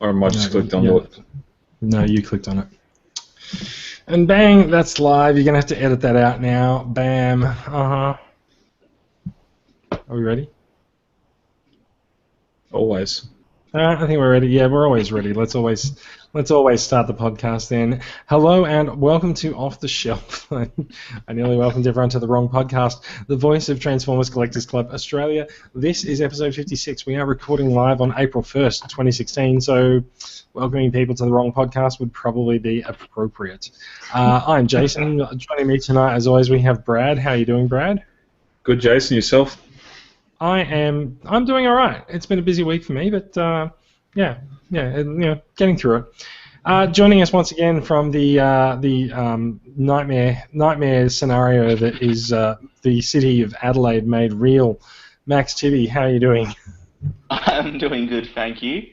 Or am I just clicked onto it? No, you clicked on it. And bang, that's live. You're going to have to edit that out now. Bam. Are we ready? Always. I think we're ready. Yeah, we're always ready. Let's always start the podcast then. Hello and welcome to Off the Shelf. I nearly welcomed everyone to the wrong podcast. The voice of Transformers Collectors Club Australia. This is episode 56. We are recording live on April 1st, 2016, so welcoming people to the wrong podcast would probably be appropriate. I'm Jason. Joining me tonight, as always, we have Brad. How are you doing, Brad? Good, Jason. Yourself? I'm doing all right. It's been a busy week for me, but getting through it. Joining us once again from the nightmare scenario that is the city of Adelaide made real. Max Tibby, how are you doing? I'm doing good, thank you.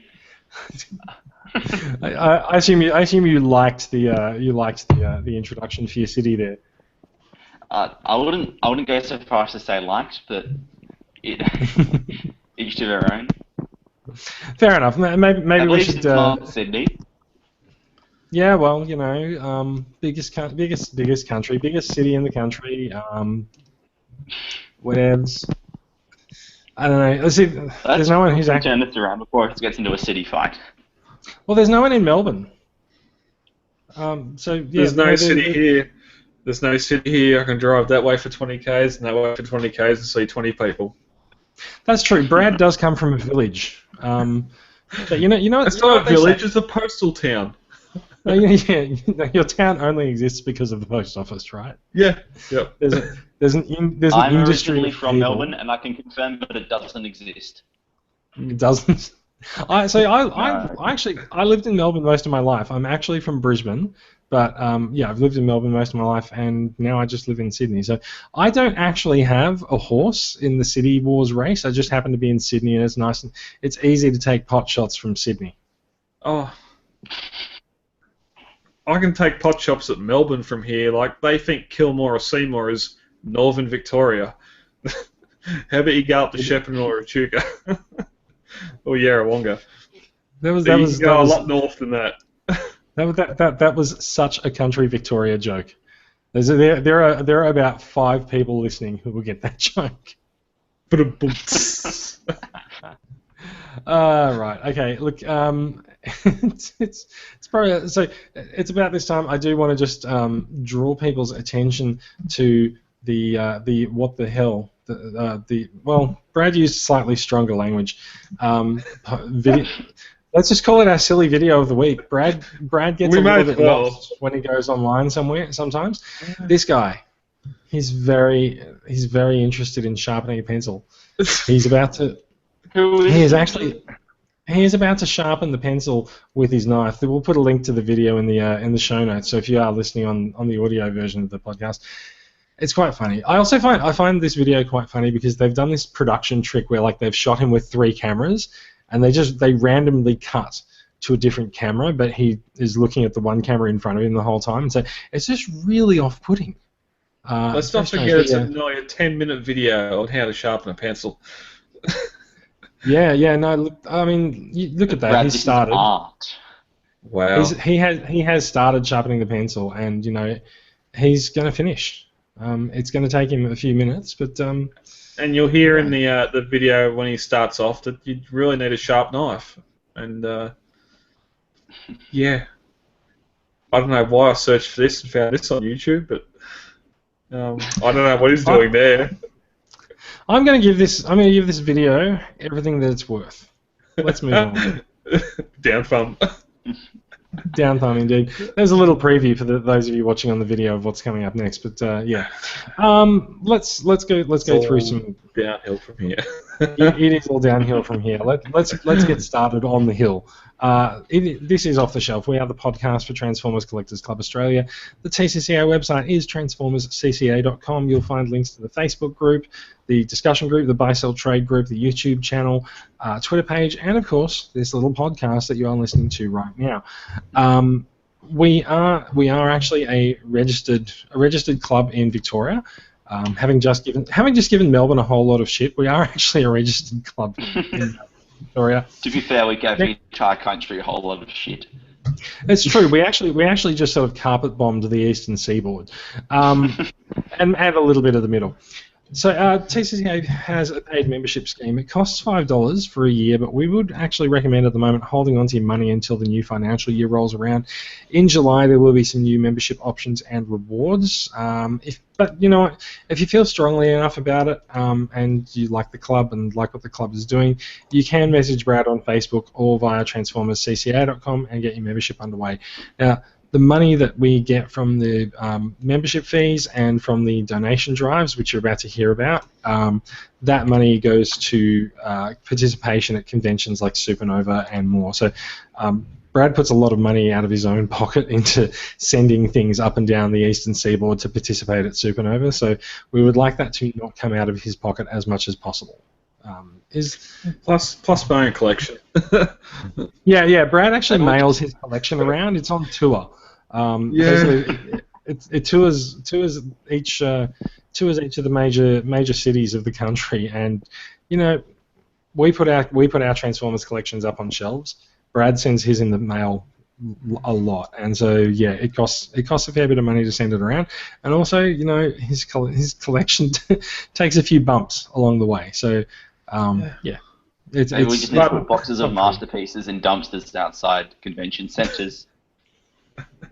I assume you liked the introduction for your city there. I wouldn't go so far as to say liked, but each to their own. Fair enough. Maybe we should. Sydney. Yeah, well, you know, biggest country, biggest city in the country. Whatevs. I don't know. Let's see. There's no one who's actually turn this around before it gets into a city fight. Well, there's no one in Melbourne. So yeah, there's no city here. There's no city here. I can drive that way for 20 k's and that way for 20 k's and see 20 people. That's true. Brad does come from a village. But you know, it's not a village. It's a postal town. Your town only exists because of the post office, right? Yeah. Yep. There's an industry. I'm originally from Melbourne, and I can confirm that it doesn't exist. It doesn't. I lived in Melbourne most of my life. I'm actually from Brisbane, but I've lived in Melbourne most of my life, and now I just live in Sydney. So I don't actually have a horse in the City Wars race. I just happen to be in Sydney, and it's nice and it's easy to take pot shots from Sydney. Oh, I can take pot shots at Melbourne from here. Like they think Kilmore or Seymour is Northern Victoria. How about you go up to Shepparton or Echuca? Or Yarrawonga. That was a lot north than that. That was such a country Victoria joke. There are about 5 people listening who will get that joke. Right. Okay. Look. It's probably so. It's about this time. I do want to just draw people's attention to the what the hell. Brad used slightly stronger language. Video. Let's just call it our silly video of the week. Brad gets a little bit lost when he goes online sometimes. This guy, he's very interested in sharpening a pencil. He's about to. He is about to sharpen the pencil with his knife. We'll put a link to the video in the show notes. So if you are listening on the audio version of the podcast. It's quite funny. I find this video quite funny because they've done this production trick where like they've shot him with 3 cameras and they randomly cut to a different camera, but he is looking at the one camera in front of him the whole time. So it's just really off-putting. Let's not forget it's nearly a 10-minute video on how to sharpen a pencil. No. Look, I mean, look at that. Brad, he started. Art. Wow. He has started sharpening the pencil, and you know, he's going to finish. It's going to take him a few minutes, but and you'll hear in the video when he starts off that you really need a sharp knife, and I don't know why I searched for this and found this on YouTube, but I don't know what he's doing there. I'm going to give this video everything that it's worth. Let's move on. Down thumb. Down thumb, indeed. There's a little preview for those of you watching on the video of what's coming up next, but let's go through some downhill from here. It is all downhill from here. Let's get started on the hill. This is Off the Shelf. We are the podcast for Transformers Collectors Club Australia. The TCCA website is transformerscca.com. You'll find links to the Facebook group, the discussion group, the Buy Sell Trade group, the YouTube channel, Twitter page, and of course this little podcast that you are listening to right now. We are actually a registered club in Victoria. Having just given Melbourne a whole lot of shit, we are actually a registered club Victoria. To be fair, we gave the entire country a whole lot of shit. It's true. We actually just sort of carpet bombed the eastern seaboard, and a little bit of the middle. So TCCA has a paid membership scheme. It costs $5 for a year, but we would actually recommend at the moment holding on to your money until the new financial year rolls around. In July, there will be some new membership options and rewards. But you know what? If you feel strongly enough about it and you like the club and like what the club is doing, you can message Brad on Facebook or via transformerscca.com and get your membership underway. Now, the money that we get from the membership fees and from the donation drives, which you're about to hear about, that money goes to participation at conventions like Supernova and more. So Brad puts a lot of money out of his own pocket into sending things up and down the eastern seaboard to participate at Supernova. So we would like that to not come out of his pocket as much as possible. Plus my own collection. Yeah. Brad actually mails his collection around. It's on tour. It tours each of the major cities of the country, and you know we put our Transformers collections up on shelves. Brad sends his in the mail a lot, and so yeah, it costs a fair bit of money to send it around, and also you know his collection takes a few bumps along the way. So yeah. We just need to put boxes of masterpieces in dumpsters outside convention centres.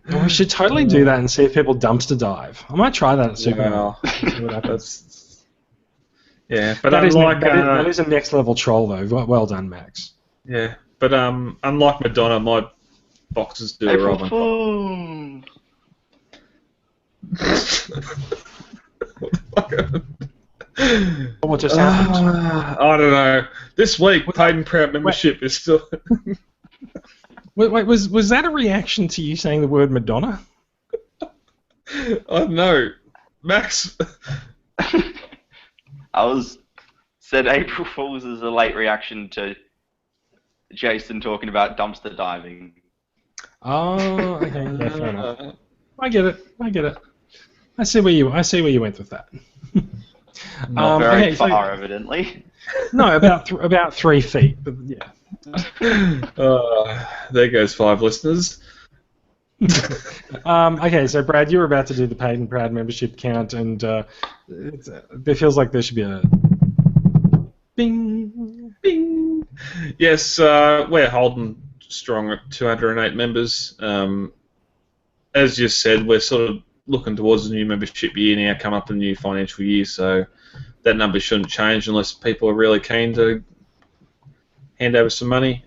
Well, we should totally do that and see if people dumpster dive. I might try that at Supernova. See what happens. Yeah, but that unlike is a next level troll though. Well done, Max. Yeah, but unlike Madonna, my boxes do April arrive on Fool. What the fuck? What just happened? I don't know. This week, paid and proud membership is still. Wait, was that a reaction to you saying the word Madonna? I don't know. Max. Said April Fool's is a late reaction to Jason talking about dumpster diving. Oh, okay. Yeah, fair enough. I get it. I see where you went with that. Not very far, evidently. No, about 3 feet, but yeah. There goes 5 listeners. Okay, so Brad, you were about to do the paid and proud membership count, and it feels like there should be a bing, bing. Yes, we're holding strong at 208 members. As you said, we're sort of looking towards the new membership year now, come up in the new financial year, so that number shouldn't change unless people are really keen to hand over some money.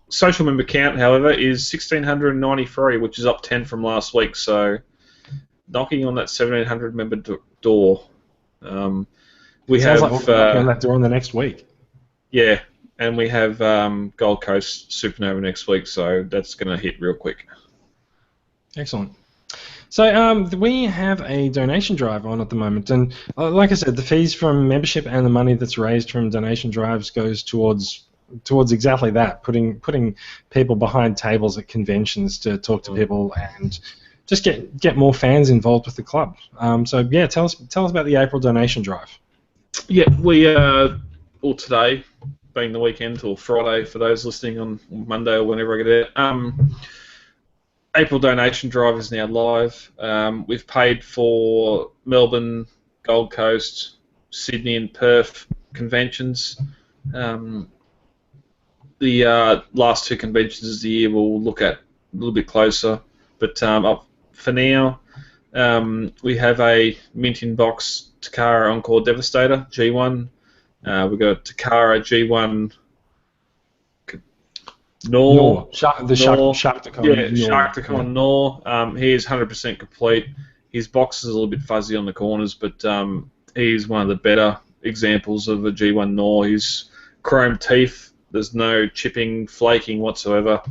Social member count, however, is 1,693, which is up 10 from last week, so knocking on that 1,700 member door. We Sounds have like we're knocking on that door in the next week. Yeah, and we have Gold Coast Supernova next week, so that's going to hit real quick. Excellent. So we have a donation drive on at the moment, and like I said, the fees from membership and the money that's raised from donation drives goes towards exactly that, putting people behind tables at conventions to talk to people and just get more fans involved with the club. So yeah, tell us about the April donation drive. Yeah, we today, being the weekend, or Friday for those listening on Monday or whenever I get it. April donation drive is now live. We've paid for Melbourne, Gold Coast, Sydney and Perth conventions. The last 2 conventions of the year we'll look at a little bit closer. But up for now, we have a mint in box Toccara Encore Devastator G1. We've got Takara G1 Nor. Sharkticon. Yeah, Sharkticon Nor. He is 100% complete. His box is a little bit fuzzy on the corners, but he's one of the better examples of a G1 Nor. He's chrome teeth. There's no chipping, flaking whatsoever.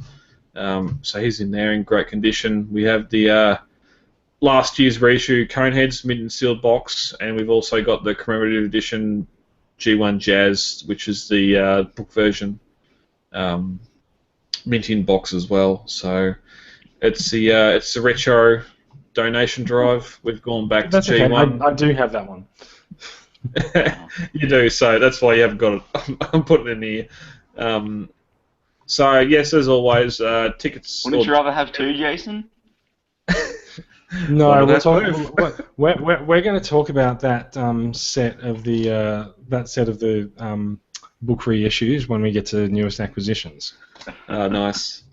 So he's in there in great condition. We have the last year's reissue Coneheads mint and sealed box, and we've also got the commemorative edition G1 Jazz, which is the book version. Mint in box as well, so it's the retro donation drive. We've gone back to G1. Okay. I do have that one. You do, so that's why you haven't got it. I'm putting it in here. So yes, as always, tickets. Wouldn't you rather have two, Jason? No, we're going to talk about that set of the book reissues when we get to newest acquisitions. Nice.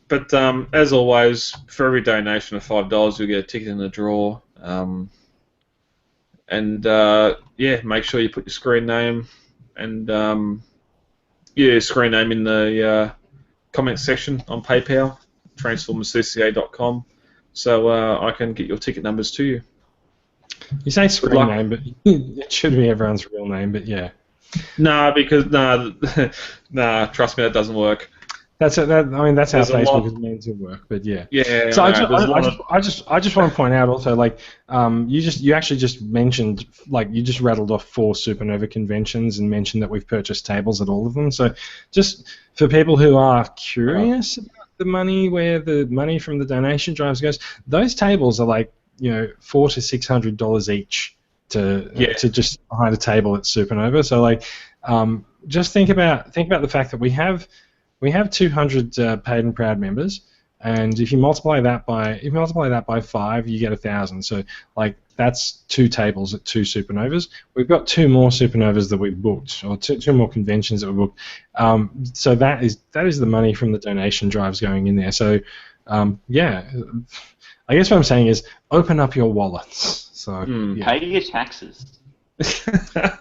But as always, for every donation of $5, you'll get a ticket in the draw. And make sure you put your screen name and screen name in the comment section on PayPal, transformerscca.com. So I can get your ticket numbers to you. You say screen name, but it should be everyone's real name. But yeah. Nah, trust me, that doesn't work. That's how Facebook is meant to work. But yeah. Yeah. So I just want to point out also, like, you actually just mentioned, like, you just rattled off 4 Supernova conventions and mentioned that we've purchased tables at all of them. So just for people who are curious about the money, where the money from the donation drives goes, those tables are like, $400 to $600 each to just behind a table at Supernova. So like, just think about the fact that we have 200 paid and proud members, and if you multiply that by 5, you get 1,000. So like, that's 2 tables at 2 Supernovas. We've got 2 more Supernovas that we've booked, or two more conventions that we booked. So that is the money from the donation drives going in there. So I guess what I'm saying is, open up your wallets. So pay your taxes. The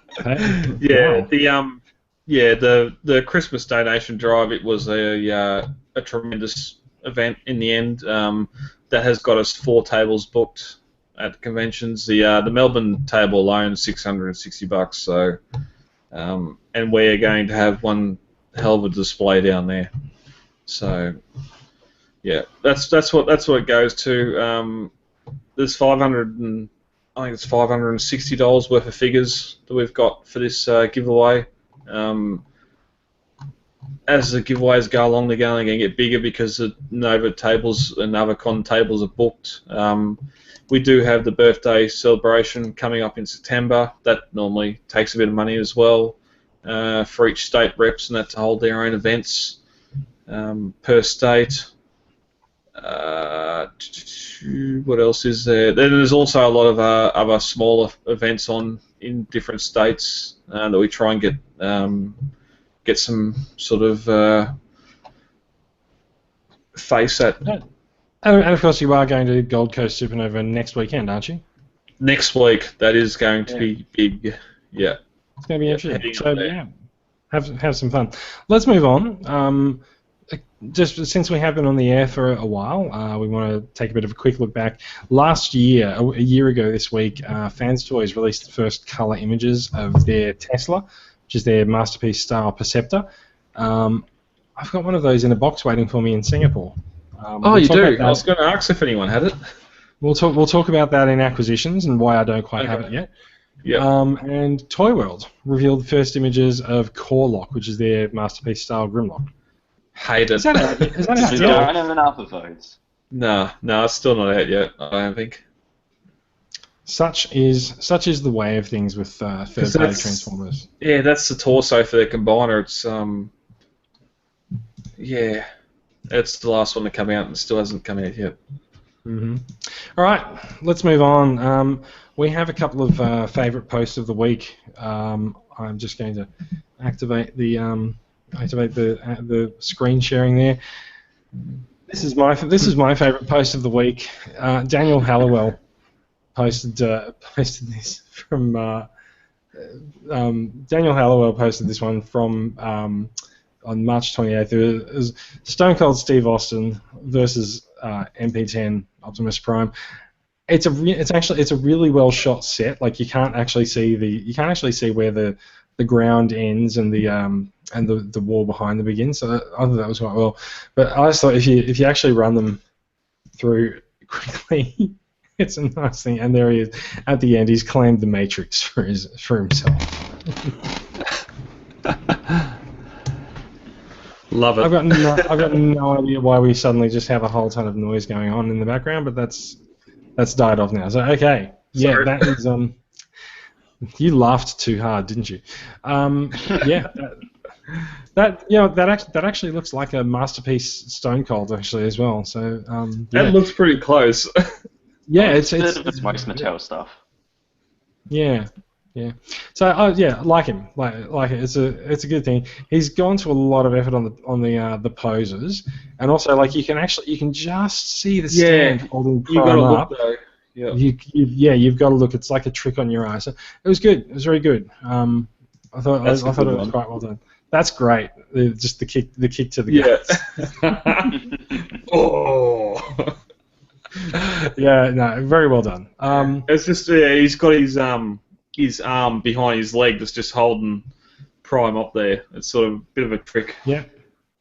Christmas donation drive, it was a tremendous event in the end. That has got us 4 tables booked at conventions. The Melbourne table alone is $660. So, and we're going to have one hell of a display down there. So, yeah, that's what it goes to. There's $560 worth of figures that we've got for this giveaway. As the giveaways go along, they're going to get bigger because the Nova tables and other con tables are booked. We do have the birthday celebration coming up in September. That normally takes a bit of money as well for each state reps and that to hold their own events per state. What else is there? Then there's also a lot of other smaller events on in different states that we try and get some sort of face at. And of course, you are going to Gold Coast Supernova next weekend, aren't you? Next week, that is going to be big. Yeah, it's going to be interesting. So have some fun. Let's move on. Just since we have been on the air for a while, we want to take a bit of a quick look back. Last year, a year ago this week, Fans Toys released the first colour images of their Tesla, which is their masterpiece style Perceptor. I've got one of those in a box waiting for me in Singapore. You do? I was going to ask if anyone had it. We'll talk about that in acquisitions and why I don't quite have it yet. Yeah. And Toy World revealed the first images of Corlock, which is their masterpiece style Grimlock. Hate it. Is that out You don't have enough of those. No, it's still not out yet, I don't think. Such is the way of things with third-party Transformers. Yeah, that's the torso for their combiner. It's it's the last one to come out and still hasn't come out yet. Mm-hmm. All right, let's move on. We have a couple of favourite posts of the week. I'm just going to activate the screen sharing there. This is my favourite post of the week. Daniel Halliwell posted this from Daniel Halliwell posted this one from on March 28th. It was Stone Cold Steve Austin versus MP10 Optimus Prime. It's a really well shot set. Like, you can't actually see where the ground ends and the wall behind them begins. So I thought that was quite well. But I just thought if you actually run them through quickly, it's a nice thing. And there he is at the end. He's claimed the Matrix for himself. Love it. I've got no idea why we suddenly just have a whole ton of noise going on in the background, but that's died off now. So okay, yeah, sorry. That is you laughed too hard, didn't you? Yeah, that actually looks like a masterpiece Stone Cold actually as well. So That looks pretty close. yeah, It's it's most Mattel stuff. yeah. Yeah, so yeah, like him, like it. It's a good thing. He's gone to a lot of effort on the poses, and also like you can just see the stand holding You Prime got to up. look though. Yeah. You've got to look. It's like a trick on your eye. So it was good. It was very good. I thought it was quite well done. That's great. Just the kick to the gut. Oh. Yeah, no, very well done. It's just he's got his arm behind his leg that's just holding Prime up there. It's sort of a bit of a trick. Yeah,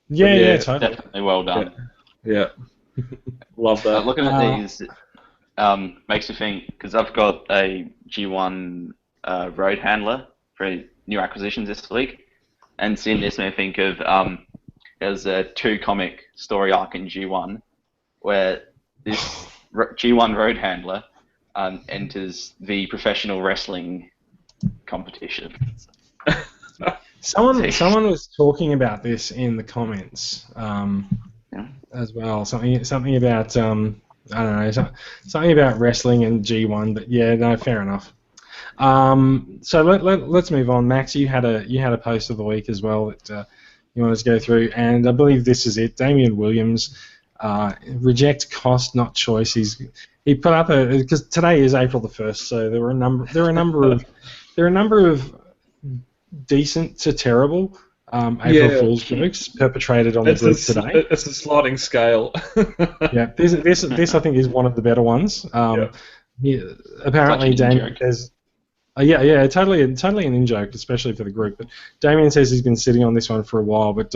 totally. Definitely well done. Yeah. Love that. Looking at these makes me think, because I've got a G1 road handler for new acquisitions this week, and seeing this made me think of there's a 2-comic story arc in G1 where this G1 road handler enters the professional wrestling competition. Someone was talking about this in the comments as well. Something about I don't know, something about wrestling and G1. But yeah, no, fair enough. So let's move on. Max, you had a post of the week as well that you wanted to go through, and I believe this is it. Damian Williams reject cost, not choice. He put up because today is April the 1st, so there are a number of decent to terrible April Fool's jokes perpetrated on the group today. It's a sliding scale. Yeah, this I think is one of the better ones. Apparently, Damian says, totally an in-joke, especially for the group. But Damian says he's been sitting on this one for a while, but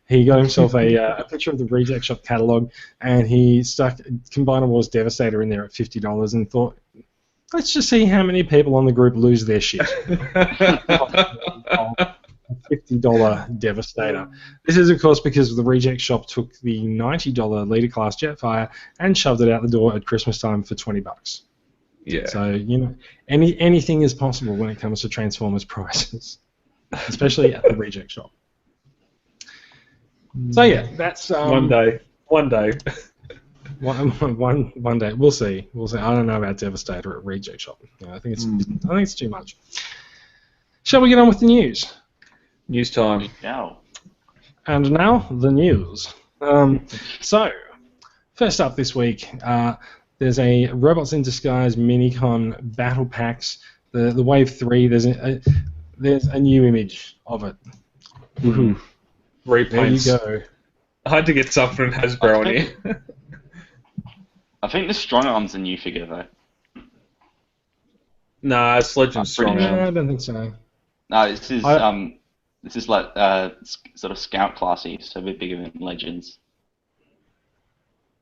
he got himself a picture of the Reject Shop catalogue, and he stuck Combiner Wars Devastator in there at $50 and thought, let's just see how many people on the group lose their shit. $50 Devastator. This is, of course, because the Reject Shop took the $90 Leader Class Jetfire and shoved it out the door at Christmas time for $20. Yeah. So, anything is possible when it comes to Transformers prices, especially at the Reject Shop. So yeah, that's one day. One day. We'll see. I don't know about Devastator at Reject Shop. I think it's too much. Shall we get on with the news? News time. Now. And now the news. So, first up this week, there's a Robots in Disguise Minicon Battle Packs. The Wave 3. There's a new image of it. Mm-hmm. Repaints. There you go. I had to get something from Hasbro in here. I think the Strong Arm's a new figure though. Nah, it's Legend Strong Arm. No, I don't think so. No, this is like sort of Scout classy, so a bit bigger than Legends.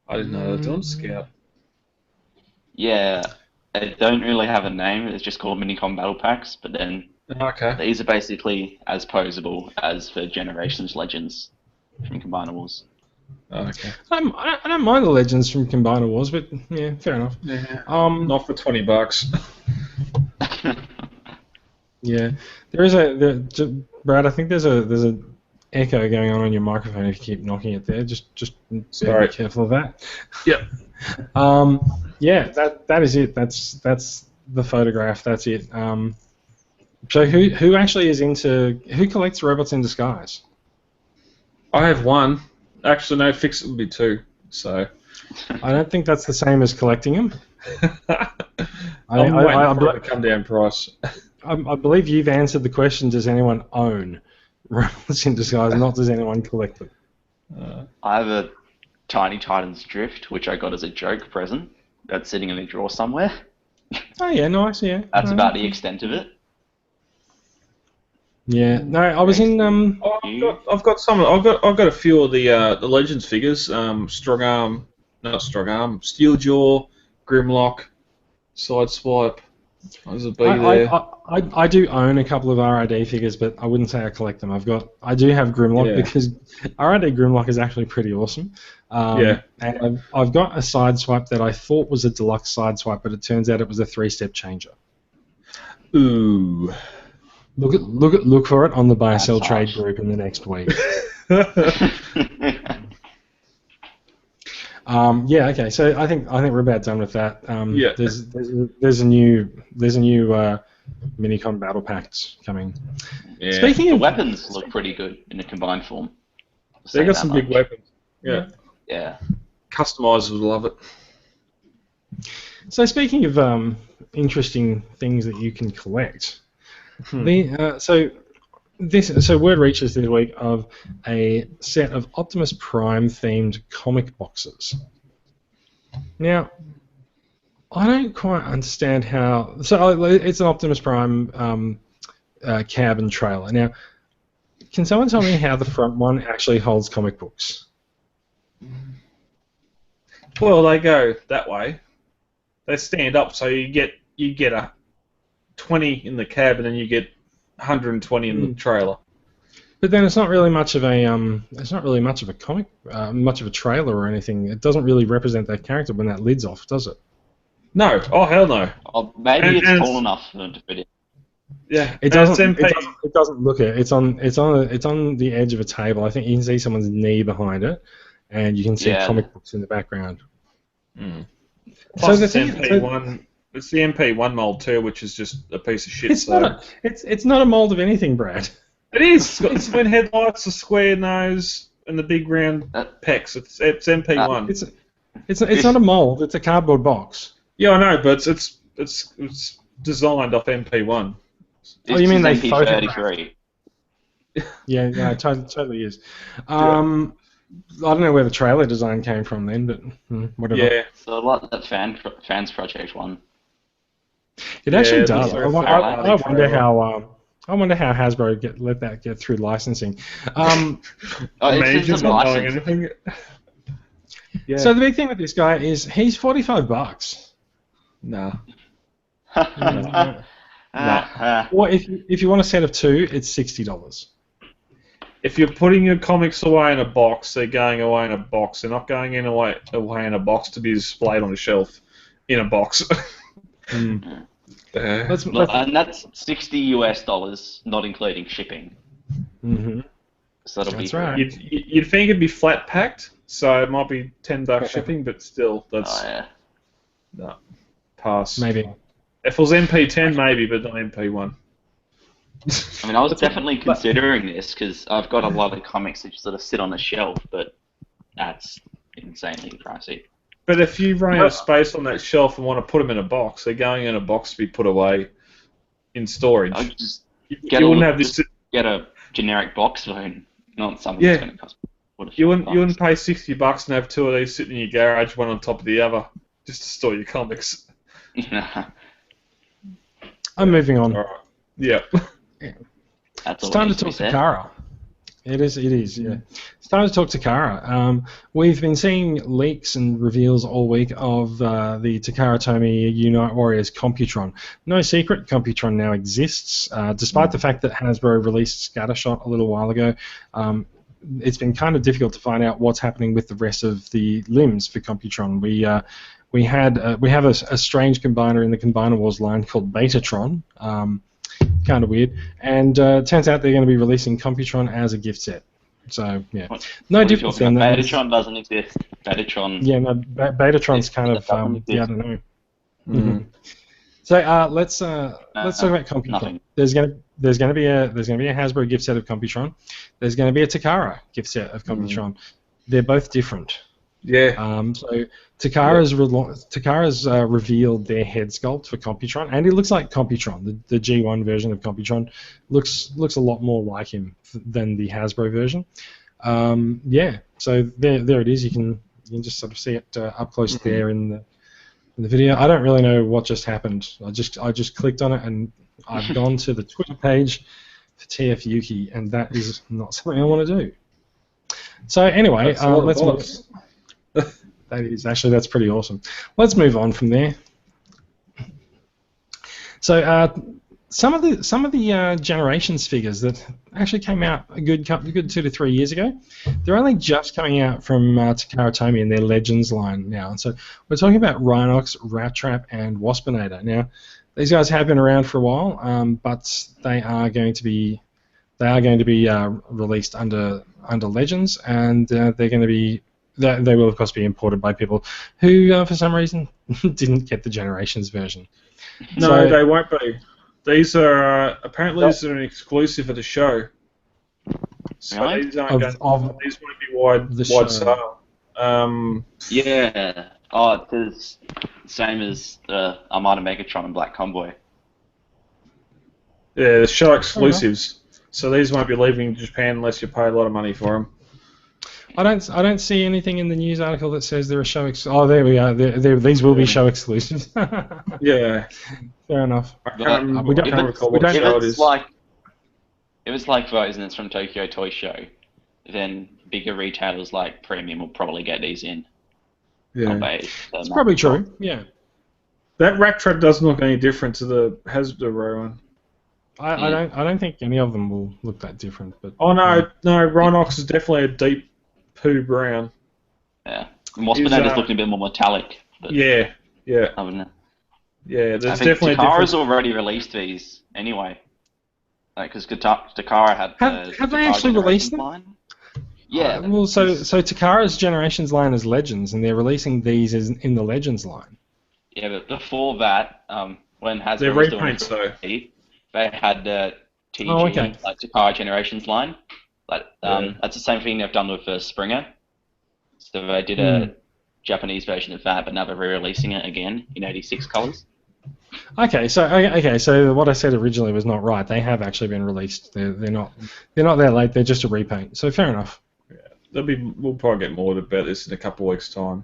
I didn't know that was on Scout. Yeah, they don't really have a name. It's just called Minicon Battle Packs, but then these are basically as posable as for Generations Legends from Combiner Wars. Oh, okay. I don't mind the Legends from Combiner Wars, but yeah, fair enough. Yeah. Not for $20. Yeah, Brad. I think there's a echo going on your microphone if you keep knocking it there. Just be careful of that. Yep. Yeah, that is it. That's the photograph. That's it. So who actually is who collects Robots in Disguise? I have one. Actually, no, Fix It would be 2. So I don't think that's the same as collecting them. I'm waiting for it to come down price. I believe you've answered the question, does anyone own Robots in Disguise, not does anyone collect them? I have a Tiny Titans Drift, which I got as a joke present. That's sitting in a drawer somewhere. Oh yeah, nice, yeah. That's about the extent of it. Yeah, no, I was in. I've got a few of the Legends figures. Steeljaw, Grimlock, Sideswipe. There's a B there. I do own a couple of RID figures, but I wouldn't say I collect them. I do have Grimlock because RID Grimlock is actually pretty awesome. And I've got a Sideswipe that I thought was a deluxe Sideswipe, but it turns out it was a 3-step changer. Ooh. Look for it on the buy That's sell trade harsh. group in the next week. Yeah. Yeah. Okay. So I think we're about done with that. Yeah. There's a new Minicon battle packs coming. Yeah. Speaking The of weapons look pretty good in a combined form. They got some big weapons. Yeah. Yeah. Customizers would love it. So speaking of interesting things that you can collect, so word reaches this week of a set of Optimus Prime themed comic boxes. Now, I don't quite understand how. So it's an Optimus Prime cab and trailer. Now, can someone tell me how the front one actually holds comic books? Well, they go that way. They stand up, so you get a 20 in the cab, and then you get 120 in the trailer. But then it's not really much of a comic, much of a trailer or anything. It doesn't really represent that character when that lid's off, does it? No. Oh, hell no. Oh, maybe And- it's and tall enough for them to fit in. Yeah. It doesn't. It doesn't look it. It's on the edge of a table. I think you can see someone's knee behind it, and you can see comic books in the background. Mm. So Plus the it's thing, MP1. It's the MP1 mold too, which is just a piece of shit. it's not a mold of anything, Brad. It is. It's got the twin headlights, the square nose, and the big round pecs. It's MP1. It's not a mold. It's a cardboard box. Yeah, I know, but it's designed off MP1. Oh, you mean they MP33? Yeah, no, it totally is. I don't know where the trailer design came from then, but whatever. Yeah. So I like that fans project one. It actually Yeah, does. the I wonder how. I wonder how Hasbro let that get through licensing. Oh, it's Major's a not knowing license. anything. Yeah. So the big thing with this guy is he's $45. Nah. Or if you want a set of two, it's $60. If you're putting your comics away in a box, they're going away in a box. They're not going away in a box to be displayed on a shelf in a box. And that's $60 not including shipping. Mm-hmm. So that'll That's be right. You'd think it'd be flat packed, so it might be $10 shipping, but still, that's no pass. Maybe. If it was MP10, maybe, but not MP1. I mean, I was definitely considering this because I've got a lot of comics that just sort of sit on a shelf, but that's insanely pricey. But if you run out of space on that shelf and want to put them in a box, they're going in a box to be put away in storage. I'll just You wouldn't have this. get a generic box phone, not something that's going to cost. You wouldn't pay $60 and have two of these sitting in your garage, one on top of the other, just to store your comics. I'm moving on. All right. Yeah. It's time to talk to Takara. It is, yeah. It's time to talk to Takara. We've been seeing leaks and reveals all week of the Takara Tomy Unite Warriors Computron. No secret, Computron now exists, despite the fact that Hasbro released Scattershot a little while ago. It's been kind of difficult to find out what's happening with the rest of the limbs for Computron. We have a strange combiner in the Combiner Wars line called Betatron. Kind of weird, and it turns out they're going to be releasing Computron as a gift set. So yeah, no difference than that. Betatron doesn't exist. Betatron. Yeah, no, Betatron's kind of I don't know. Mm-hmm. So let's talk about Computron. Nothing. There's going to be a Hasbro gift set of Computron. There's going to be a Takara gift set of Computron. They're both different. Yeah. So Takara's revealed their head sculpt for Computron, and it looks like Computron. The G1 version of Computron looks a lot more like him than the Hasbro version. Yeah. So there it is. You can just sort of see it up close there in the video. I don't really know what just happened. I just clicked on it and I've gone to the Twitter page for TF Yuki, and that is not something I want to do. So anyway, let's move. That's pretty awesome. Let's move on from there. So some of the Generations figures that actually came out a good 2 to 3 years ago, they're only just coming out from Takara Tomy and their Legends line now. And so we're talking about Rhinox, Rat Trap, and Waspinator. Now, these guys have been around for a while, but they are going to be released under Legends, and they're going to be. They will of course be imported by people who, for some reason, didn't get the Generations version. No, So, they won't be. These are apparently these are an exclusive of the show. So Really? these aren't these won't be wide sale. Yeah. Oh, it's the same as Armada Megatron and Black Convoy. Yeah, the show exclusives. So these won't be leaving Japan unless you pay a lot of money for them. I don't see anything in the news article that says they're a show. Oh, there we are. These will be show exclusives. Yeah. Fair enough. I can't recall what show it is. If it's like those and it's from Tokyo Toy Show, then bigger retailers like Premium will probably get these in. Yeah. It's probably true. Yeah. That Rat Trap doesn't look any different to the Hasbro one. I don't think any of them will look that different. But no, Rhinox is definitely a deep poo brown. Yeah. Waspinator's looking a bit more metallic. But yeah. Other than that. Yeah, there's I think definitely Takara's already released these anyway. Because Toccara had have they actually released them? Line. Yeah. Well, so Takara's Generations line is Legends, and they're releasing these in the Legends line. Yeah, but before that, when Hasbro they're was doing repaints though. They had the TG, like Takara Generations line. Like that's the same thing they've done with Springer. So they did a Japanese version of that, but now they're re-releasing it again in 86 colors. Okay, so what I said originally was not right. They have actually been released. They're not that late. They're just a repaint. So fair enough. Yeah, we'll probably get more about this in a couple of weeks' time.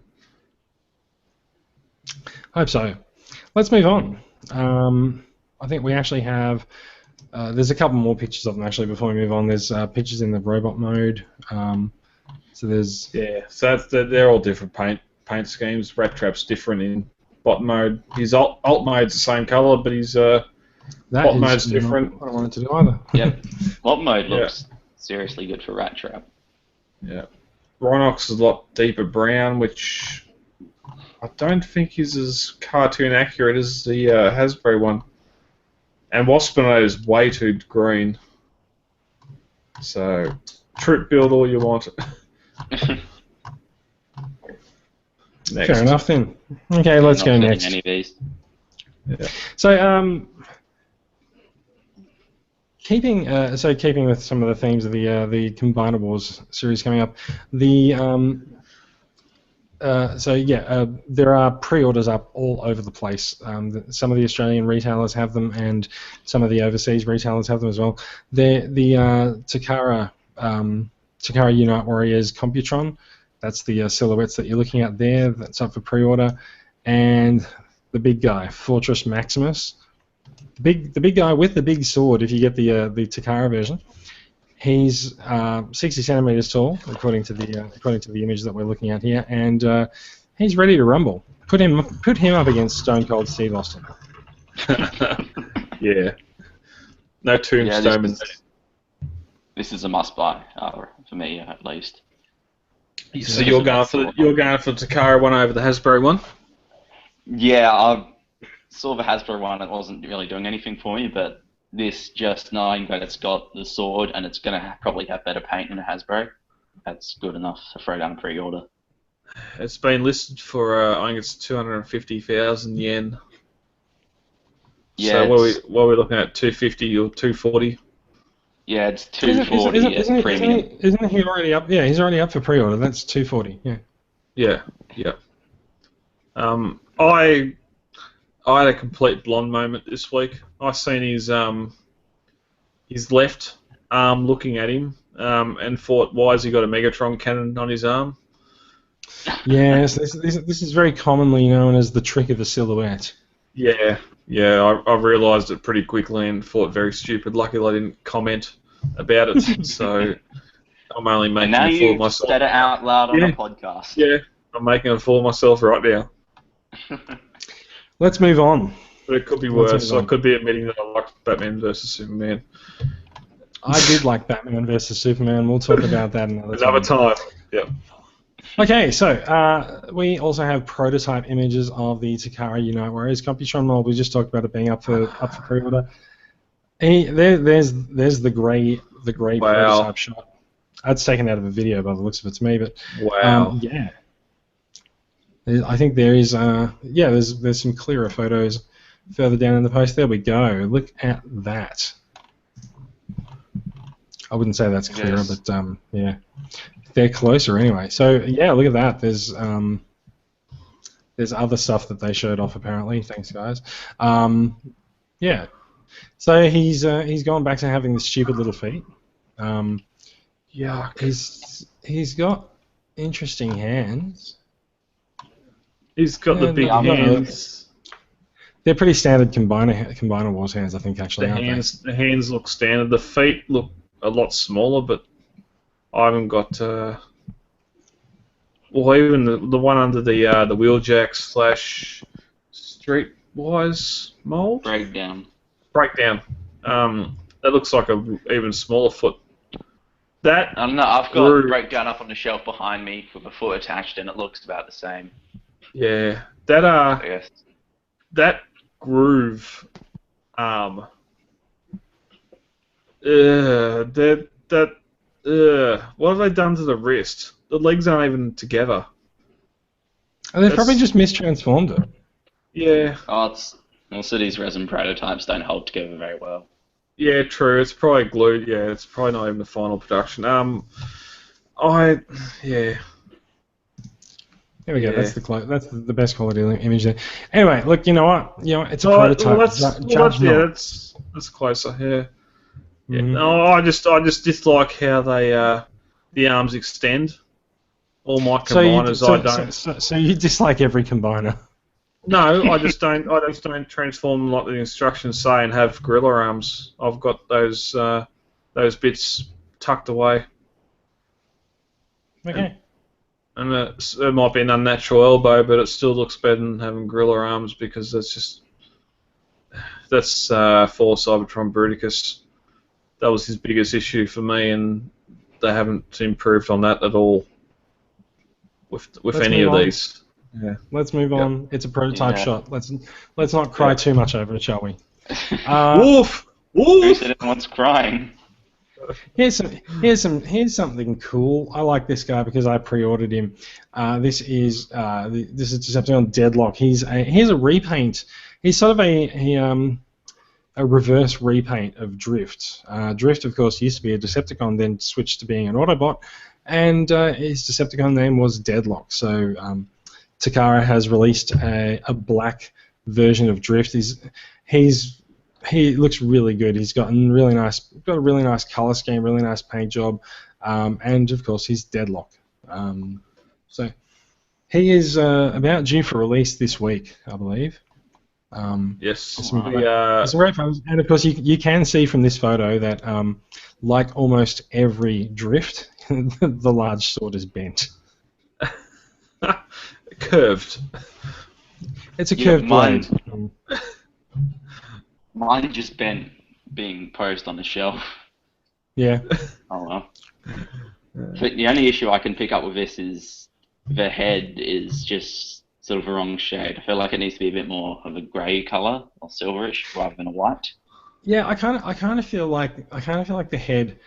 Hope so. Let's move on. I think we actually have. There's a couple more pictures of them actually before we move on. There's pictures in the robot mode. So there's. Yeah, so they're all different paint schemes. Rat Trap's different in bot mode. His alt mode's the same colour, but his bot mode's different. I don't want it to do either. Yep. Bot mode looks seriously good for Rat Trap. Yeah. Rhinox is a lot deeper brown, which I don't think is as cartoon accurate as the Hasbro one. And Waspinator is way too green. So, troop build all you want. Next. Fair enough then. Okay, let's go next. Any of these. Yeah. So, keeping with some of the themes of the Combiner Wars series coming up, there are pre-orders up all over the place. Some of the Australian retailers have them, and some of the overseas retailers have them as well. The Toccara Unite Warriors Computron, that's the silhouettes that you're looking at there. That's up for pre-order, and the big guy, Fortress Maximus, the big guy with the big sword. If you get the Toccara version. He's 60 centimeters tall, according to the image that we're looking at here, and he's ready to rumble. Put him up against Stone Cold Steve Austin. Yeah. No tombstone. This is a must-buy for me, at least. So you're going for the Toccara one over the Hasbro one? Yeah, I saw the Hasbro one. It wasn't really doing anything for me, but this, just knowing that it's got the sword and it's going to probably have better paint than a Hasbro, that's good enough to throw down a pre-order. It's been listed for, I think it's 250,000 yen. Yeah. So what are we looking at, 250 or 240? Yeah, it's 240 at premium. Isn't he already up? Yeah, he's already up for pre-order. That's 240. Yeah. Yeah. I had a complete blonde moment this week. I seen his left arm looking at him, and thought, why has he got a Megatron cannon on his arm? Yes, this is very commonly known as the trick of the silhouette. Yeah, I realised it pretty quickly and thought very stupid. Luckily I didn't comment about it, so I'm only making a fool of myself. Now you said it out loud on a podcast. Yeah, I'm making a fool of myself right now. Let's move on. But it could be worse. I could be admitting that I liked Batman vs Superman. I did like Batman vs Superman. We'll talk about that another time. Yep. Okay, so we also have prototype images of the Takara Unite Warriors Computron mold. We just talked about it being up for pre-order. There's the grey prototype shot. That's taken out of a video by the looks of it to me, but wow. yeah. I think there is there's some clearer photos further down in the post. There we go. Look at that. I wouldn't say that's clearer, but yeah, they're closer anyway. So yeah, look at that. There's other stuff that they showed off apparently. Thanks guys. Yeah. So he's gone back to having the stupid little feet. Yeah. He's got interesting hands. He's got the big hands. They're pretty standard Combiner Wars hands, I think, actually. The hands look standard. The feet look a lot smaller, but I haven't got. Well, even the one under the Wheeljack / Streetwise mold. Breakdown. That looks like a even smaller foot. That I don't know. I've got Breakdown up on the shelf behind me with a foot attached, and it looks about the same. Yeah, that Yes. That groove arm. What have they done to the wrist? The legs aren't even together. Oh, they've probably just mistransformed it. Yeah. Oh, also these resin prototypes don't hold together very well. Yeah, true. It's probably glued. Yeah, it's probably not even the final production. Yeah. There we go. Yeah. That's the best quality image there. Anyway, look. You know what? It's a prototype. That's closer. Yeah. Yeah. No, I just dislike how they the arms extend. All my combiners, I don't. So you dislike every combiner? No, I just don't transform them like the instructions say and have gorilla arms. I've got those bits tucked away. Okay. And it might be an unnatural elbow, but it still looks better than having gorilla arms because that's for Cybertron Bruticus. That was his biggest issue for me, and they haven't improved on that at all with any of these. Yeah. Let's move on. It's a prototype shot. Let's not cry too much over it, shall we? Woof! Who said everyone's crying? Here's something cool. I like this guy because I pre-ordered him. This is Decepticon Deadlock. Here's a repaint. He's sort of a reverse repaint of Drift. Drift, of course, used to be a Decepticon, then switched to being an Autobot, and his Decepticon name was Deadlock. So Takara has released a black version of Drift. He looks really good. He's got a really nice color scheme, really nice paint job, and of course he's Deadlock. So he is about due for release this week, I believe. Yes. Some great photos, and of course you can see from this photo that like almost every Drift, the large sword is bent. Curved. It's a curved blade. Mine just bent being posed on the shelf. Yeah. Oh well. But the only issue I can pick up with this is the head is just sort of a wrong shade. I feel like it needs to be a bit more of a grey colour or silverish rather than a white. Yeah, I kind of feel like the head.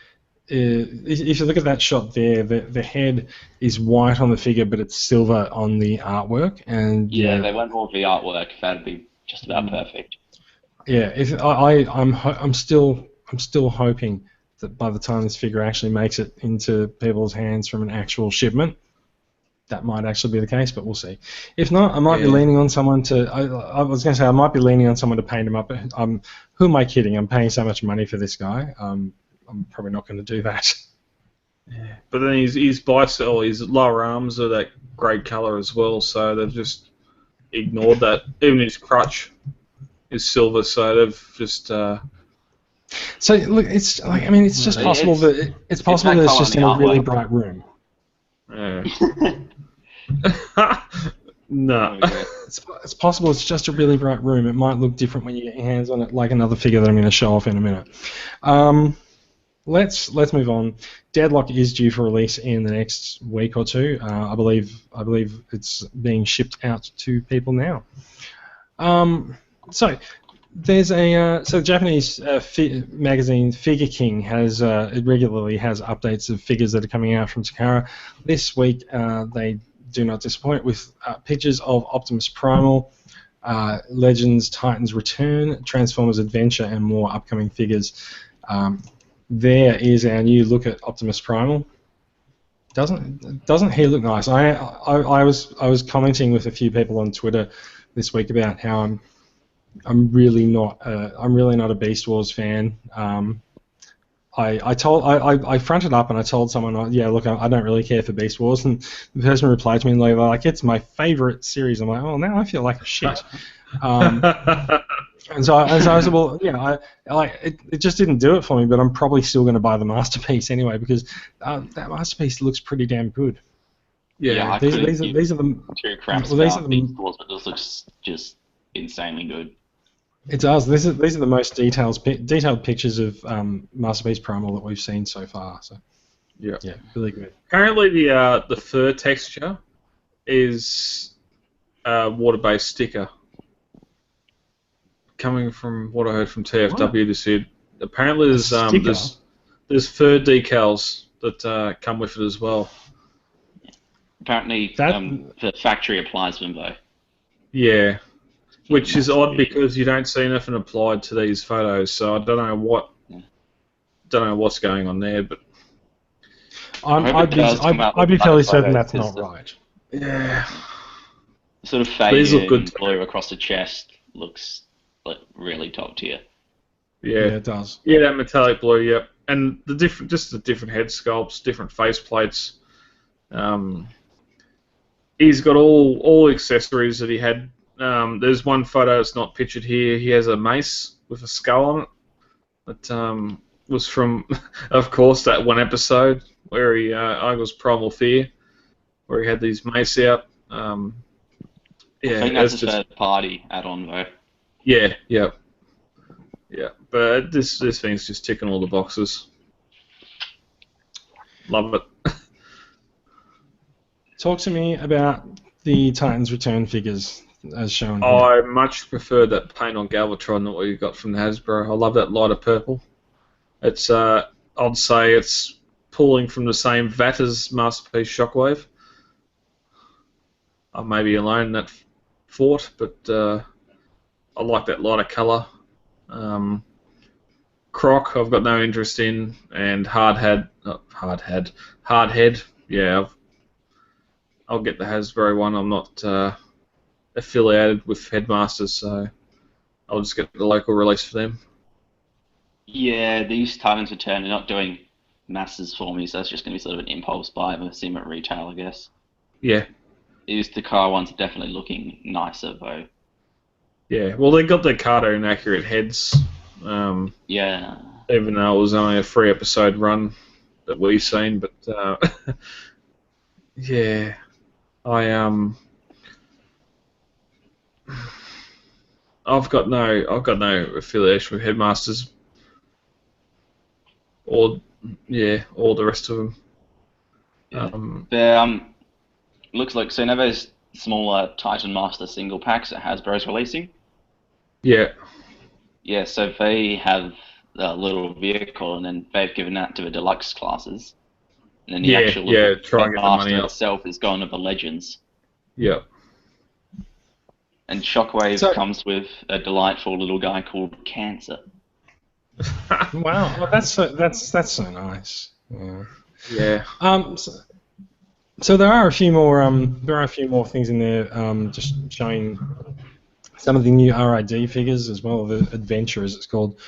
If you look at that shot there, the head is white on the figure, but it's silver on the artwork. And yeah, they went more with the artwork. That'd be just about perfect. Yeah, I'm still hoping that by the time this figure actually makes it into people's hands from an actual shipment, that might actually be the case, but we'll see. If not, I might be leaning on someone to. I was going to say I might be leaning on someone to paint him up. Who am I kidding? I'm paying so much money for this guy. I'm probably not going to do that. Yeah, but then his lower arms are that grey colour as well, so they've just ignored that. Even his crutch is silver, so they've just. So look, it's just possible that it's just in a really bright room. Yeah. No. It's possible it's just a really bright room. It might look different when you get your hands on it, like another figure that I'm going to show off in a minute. let's move on. Deadlock is due for release in the next week or two. I believe it's being shipped out to people now. So there's the Japanese magazine Figure King has it regularly has updates of figures that are coming out from Takara. This week they do not disappoint with pictures of Optimus Primal, Legends Titans Return, Transformers Adventure, and more upcoming figures. There is our new look at Optimus Primal. Doesn't he look nice? I was commenting with a few people on Twitter this week about how I'm really not a Beast Wars fan. I fronted up and I told someone, yeah, look, I don't really care for Beast Wars, and the person replied to me and they were like, it's my favourite series. I'm like, oh, now I feel like a shit. And so I said, well, yeah, it just didn't do it for me, but I'm probably still going to buy the Masterpiece anyway because that Masterpiece looks pretty damn good. Yeah, these are the two craps about Beast Wars, but this looks just insanely good. It does. These are the most detailed pictures of Masterpiece Primal that we've seen so far. So yeah, really good. Apparently, the fur texture is water-based sticker. Coming from what I heard from TFW this year, apparently there's fur decals that come with it as well. Apparently, the factory applies them though. Yeah. Which is odd because you don't see anything applied to these photos, so I don't know what's going on there, but I'd be fairly certain that's not right. Yeah. Sort of faded and blue across the chest looks like really top tier. Yeah, it does. Yeah, that metallic blue, yep. And the different head sculpts, different face plates. He's got all accessories that he had. There's one photo that's not pictured here. He has a mace with a skull on it. That was from, of course, that one episode where he Igor's Primal Fear, where he had these mace out. I think that's a third-party add-on, though. Yeah. But this thing's just ticking all the boxes. Love it. Talk to me about the Titans Return figures as shown here. I much prefer that paint on Galvatron that we got from the Hasbro. I love that lighter purple. It's I'd say it's pulling from the same vat as Masterpiece Shockwave. I may be alone in that thought, but I like that lighter colour. Croc, I've got no interest in, and Hardhead. Yeah, I'll get the Hasbro one. I'm not affiliated with Headmasters, so I'll just get the local release for them. Yeah, these Titans Return, they're not doing masses for me, so it's just going to be sort of an impulse buy. I'm going to see them at retail, I guess. Yeah. These Takara ones are definitely looking nicer, though. Yeah, well, they got the cartoon accurate heads. Yeah. Even though it was only a 3-episode run that we've seen, but yeah, I've got no affiliation with Headmasters, or the rest of them. Yeah. Looks like those smaller Titan Master single packs that Hasbro's releasing. Yeah. Yeah, so they have a little vehicle, and then they've given that to the deluxe classes. And then the actual try and get the money up. itself is gone to the Legends. Yeah. And Shockwave comes with a delightful little guy called Cancer. Wow, well, that's so nice. Yeah. So there are a few more things in there, just showing some of the new RID figures as well, the Adventure as it's called.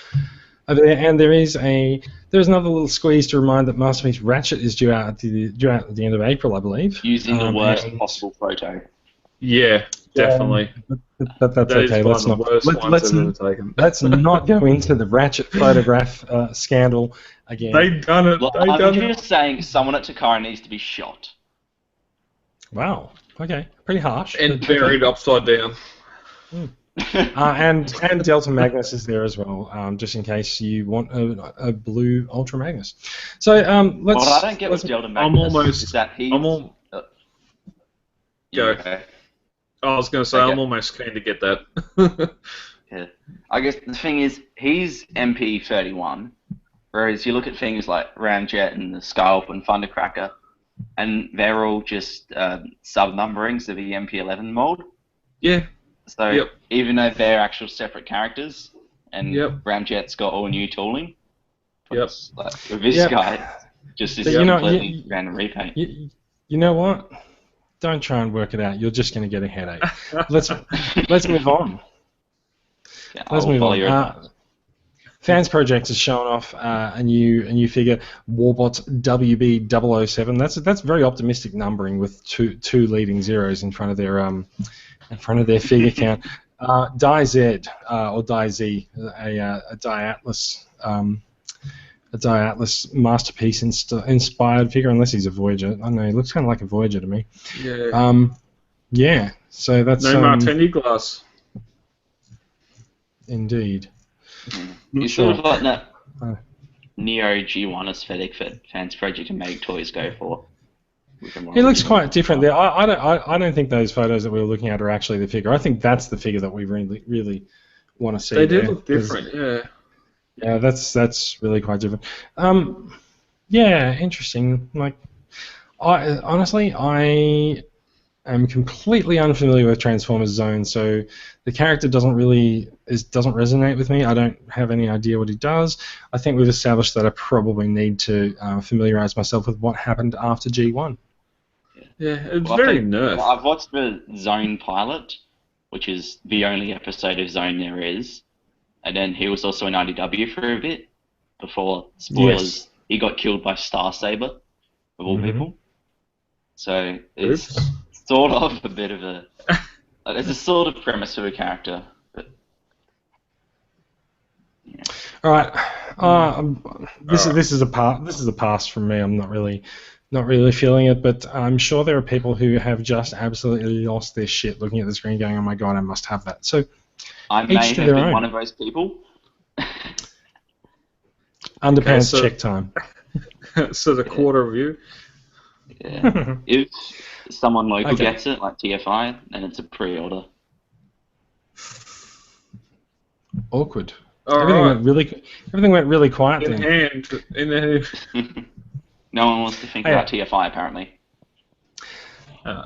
And there's another little squeeze to remind that Masterpiece Ratchet is due out at the end of April, I believe. Using the worst possible photo. Yeah, definitely. But that's okay. Let's not go into the Ratchet photograph scandal again. They've done it. Look, I'm just saying someone at Takara needs to be shot. Wow. Okay. Pretty harsh. And buried upside down. And Delta Magnus is there as well, just in case you want a blue Ultra Magnus. So let's. What I don't get with Delta Magnus is that he's. Go. Okay. I was going to say, Okay. I'm almost keen to get that. Yeah. I guess the thing is, he's MP31, whereas you look at things like Ramjet and the Skywarp and Thundercracker, and they're all just sub-numberings of the MP11 mold. Yeah. So even though they're actual separate characters, and Yep. Ramjet's got all new tooling, Yep. like with this guy, just this completely random repaint. You know what? Don't try and work it out. You're just going to get a headache. Let's move on. Yeah, Let's move on. Fans Project has shown off a new figure, Warbots WB007. That's very optimistic numbering with two leading zeros in front of their figure count. Die Z or Die Z, a Die Atlas masterpiece inspired figure, unless he's a Voyager. I don't know. He looks kind of like a Voyager to me. Yeah. Yeah. So that's no martini glass. Indeed. You sort of like that Neo G1 aesthetic that Fans Project and Make Toys go for. He looks quite different there. I don't think those photos that we were looking at are actually the figure. I think that's the figure that we really want to see. They do look different, yeah. Yeah, that's really quite different. Yeah, interesting. Like, I am completely unfamiliar with Transformers Zone, so the character doesn't resonate with me. I don't have any idea what he does. I think we've established that I probably need to familiarize myself with what happened after G1. Yeah, it's very nerfed. I've watched the Zone pilot, which is the only episode of Zone there is, and then he was also in IDW for a bit before, spoilers, he got killed by Star Saber, of all people. So it's sort of a bit of a... There's a sort of premise to a character. But, yeah. All right. This is a pass from me. I'm not really feeling it, but I'm sure there are people who have just absolutely lost their shit looking at the screen, going, "Oh my god, I must have that." So I may have been one of those people. Underpants check time. So the quarter review. Yeah. If someone local gets it, like TFI, then it's a pre-order. Awkward. Everything went really quiet in then. No one wants to think about TFI, apparently.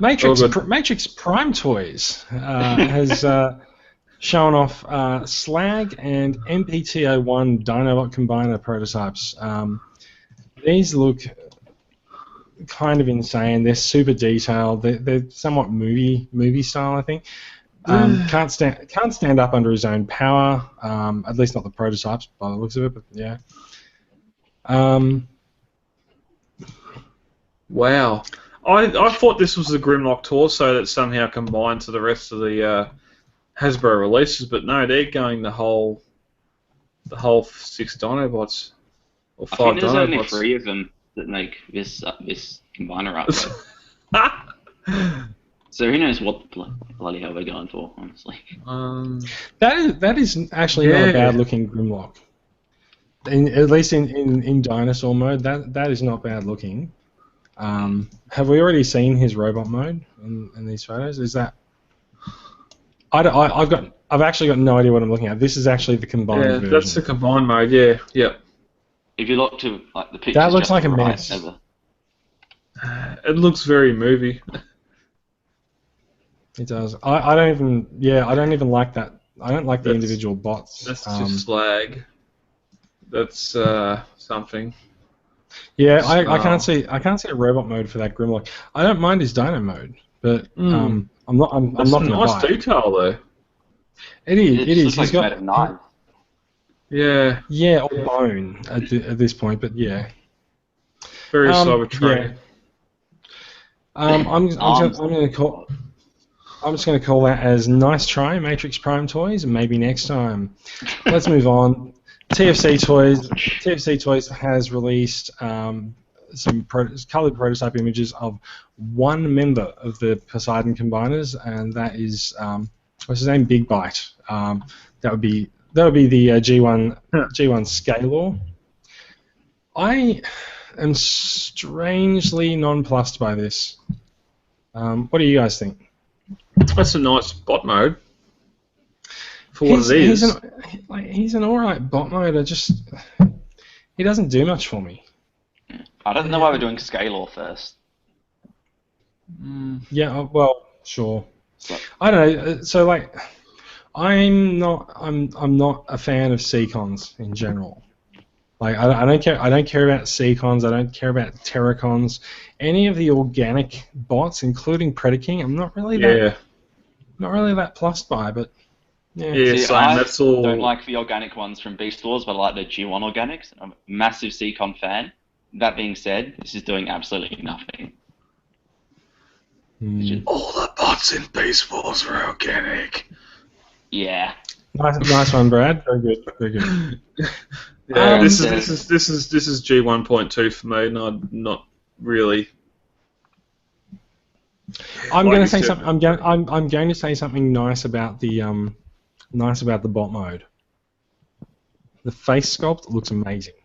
Matrix Prime Toys has shown off Slag and MPT-01 Dinobot Combiner prototypes. These look kind of insane. They're super detailed. They're somewhat movie style, I think. Can't stand up under his own power. At least not the prototypes, by the looks of it. But yeah. Wow. I thought this was the Grimlock torso that somehow combined to the rest of the Hasbro releases, but no, they're going the whole 6 Dinobots or 5 Dinobots. I think there's only 3 of them that make this combiner up. So who knows what bloody hell they're going for, honestly. That is actually not a bad looking Grimlock. At least in dinosaur mode, that is not bad looking. Have we already seen his robot mode in these photos? Is that? I've actually got no idea what I'm looking at. This is actually the combined version. Yeah, that's the combined mode. Yeah, yep. If you look to like the pictures, that looks like a mess. It looks very movie. It does. I don't even like that. I don't like the individual bots. That's just slag. That's something. Yeah, I can't see a robot mode for that Grimlock. I don't mind his Dino mode, but I'm not going to buy it. Nice detail though. It is. He's got a knife. Yeah. Yeah, or bone at this point, but yeah. Very Cybertron. Yeah. I'm just going to call that as nice try, Matrix Prime Toys, and maybe next time. Let's move on. TFC Toys has released some coloured prototype images of one member of the Poseidon Combiners, and that is what's his name? Big Bite. That would be the G1 Scalor. I am strangely nonplussed by this. What do you guys think? That's a nice bot mode for what it is. He's an alright bot mode. He doesn't do much for me. I don't know why we're doing Scalor first. Yeah, well, sure. I don't know. So like, I'm not a fan of Seacons in general. Like I don't care about Seacons. I don't care about Terracons. Any of the organic bots, including Predaking, I'm not really that plussed by. But yeah, See, I don't like the organic ones from Beast Wars, but I like the G1 organics. I'm a massive Seacon fan. That being said, this is doing absolutely nothing. All the bots in Beast Wars are organic. Yeah. Nice one, Brad. Very good. Very good. Yeah, this is G1.2 for me. Not really. I'm going to say something. I'm going to say something nice about the bot mode. The face sculpt looks amazing.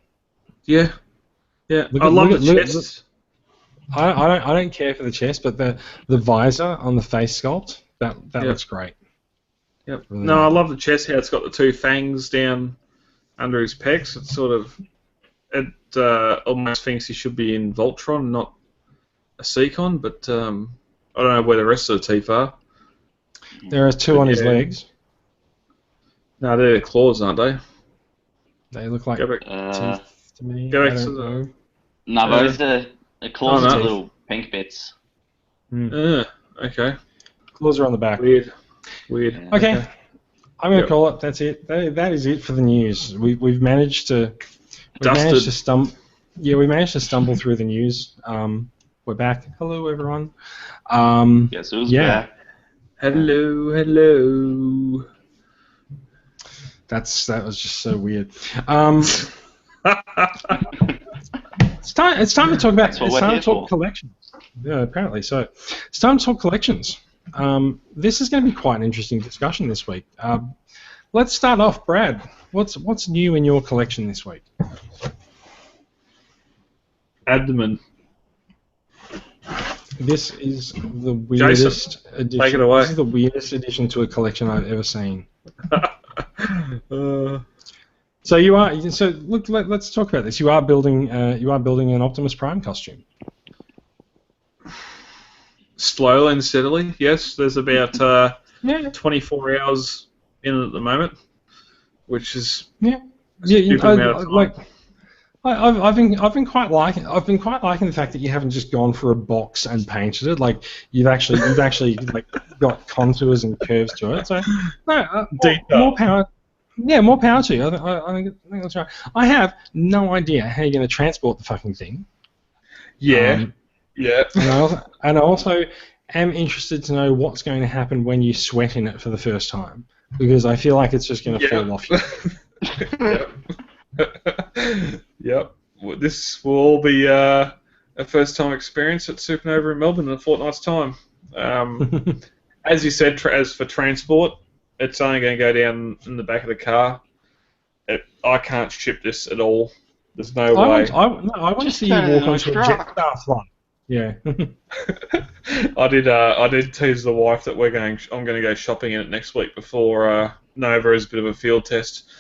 Yeah. I love the chest. I don't care for the chest, but the visor on the face sculpt that looks great. Yep. Really I love the chest. How it's got the two fangs down under his pecs. It's sort of almost thinks he should be in Voltron, not a Seacon. But I don't know where the rest of the teeth are. There are two on his legs. No, they're claws, aren't they? They look like teeth to me. Go back to the. No, those are the claws are little pink bits. Okay. Claws are on the back. Weird. Okay. I'm going to call it. That's it. That is it for the news. We've managed to. We managed to stumble through the news. We're back. Hello, everyone. Yes, it was back. Hello. That was just so weird. It's time to talk about. It's time to talk collections. Yeah, apparently. So it's time to talk collections. This is going to be quite an interesting discussion this week. Let's start off, Brad. What's new in your collection this week? Abdomen. This is the weirdest addition. Take it away. This is the weirdest addition to a collection I've ever seen. So you are. So look. Let's talk about this. You are building an Optimus Prime costume. Slowly and steadily, yes. There's about 24 hours in it at the moment, which is I've been quite liking the fact that you haven't just gone for a box and painted it. Like you've actually like got contours and curves to it. So more power. Yeah, more power to you. I think that's right. I have no idea how you're going to transport the fucking thing. Yeah. And I also am interested to know what's going to happen when you sweat in it for the first time, because I feel like it's just going to fall off you. Yep. Well, this will all be a first-time experience at Supernova in Melbourne in a fortnight's time. As you said, as for transport, it's only going to go down in the back of the car. I can't ship this at all. There's no way. I want to see you walk onto a Jetstar flight. Yeah. I did tease the wife that I'm going to go shopping in it next week before Nova is a bit of a field test.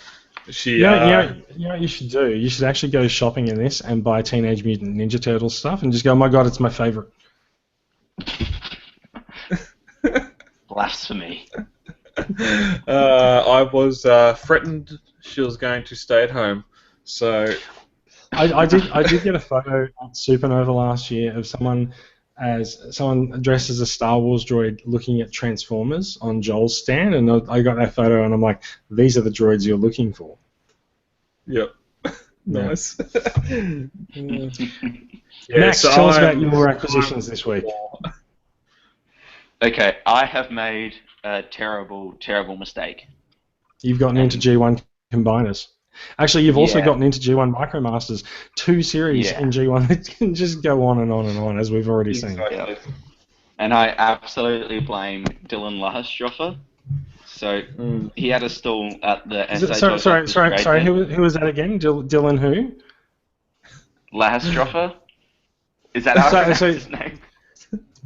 You know what you should do? You should actually go shopping in this and buy Teenage Mutant Ninja Turtles stuff and just go, oh my god, it's my favourite. Blasphemy. I was threatened she was going to stay at home, so... I did get a photo at Supernova last year of someone dressed as a Star Wars droid looking at Transformers on Joel's stand, and I got that photo and I'm like, these are the droids you're looking for. Yep. Nice. Max, tell us about your acquisitions this week. Okay, I have made a terrible, terrible mistake. You've gotten into G1 Combiners. Actually, you've also gotten into G1 Micromasters, 2 series in G1 that can just go on and on and on, as we've already seen. Yep. And I absolutely blame Dylan Lahasjoffer So he had a stall at the Is it, SA. sorry. Who was that again? Dylan who? Lahastrofer? Is that how I pronounce his name?